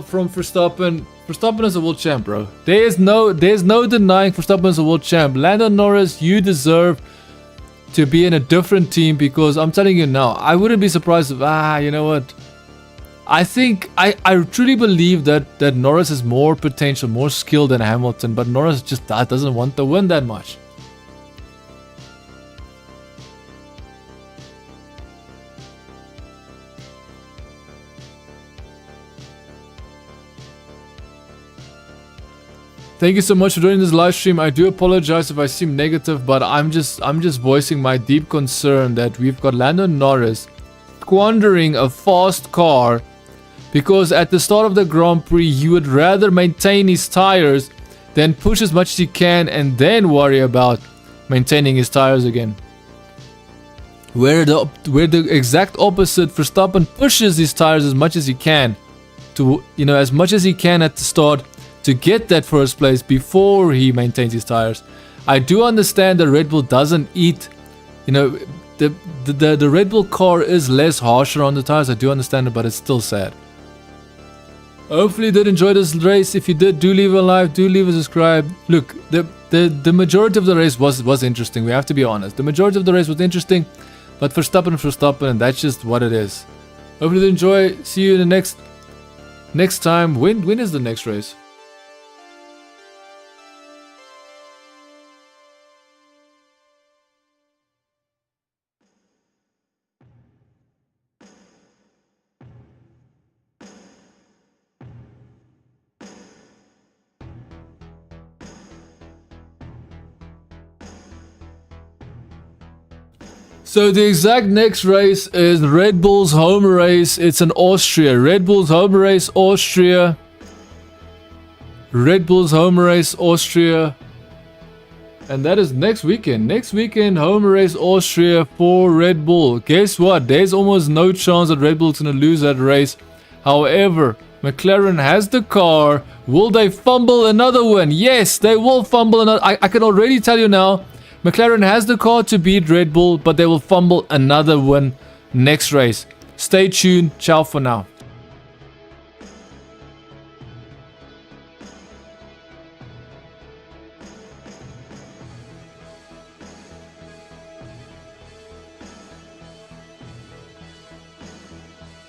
from Verstappen. Verstappen is a world champ, bro. There's no denying Verstappen is a world champ. Lando Norris, you deserve to be in a different team, because I'm telling you now, I wouldn't be surprised if, you know what? I think, I truly believe that Norris has more potential, more skill than Hamilton, but Norris just doesn't want to win that much. Thank you so much for joining this live stream. I do apologize if I seem negative, but I'm just voicing my deep concern that we've got Lando Norris squandering a fast car because at the start of the Grand Prix you would rather maintain his tires than push as much as he can and then worry about maintaining his tires again. Where the exact opposite, Verstappen pushes his tires as much as he can to, as much as he can at the start, to get that first place before he maintains his tires. I do understand that Red Bull doesn't eat, the Red Bull car is less harsher on the tires. I do understand it, but it's still sad. Hopefully you did enjoy this race. If you did, do leave a like, do leave a subscribe. Look, the majority of the race was interesting. We have to be honest. The majority of the race was interesting, but Verstappen, and that's just what it is. Hopefully you did enjoy. See you in the next time. When is the next race? So the exact next race is Red Bull's home race. It's in Austria. Red Bull's home race, Austria. Red Bull's home race, Austria. And that is next weekend. Next weekend, home race, Austria for Red Bull. Guess what? There's almost no chance that Red Bull's going to lose that race. However, McLaren has the car. Will they fumble another win? Yes, they will fumble another. I can already tell you now. McLaren has the car to beat Red Bull, but they will fumble another win next race. Stay tuned. Ciao for now.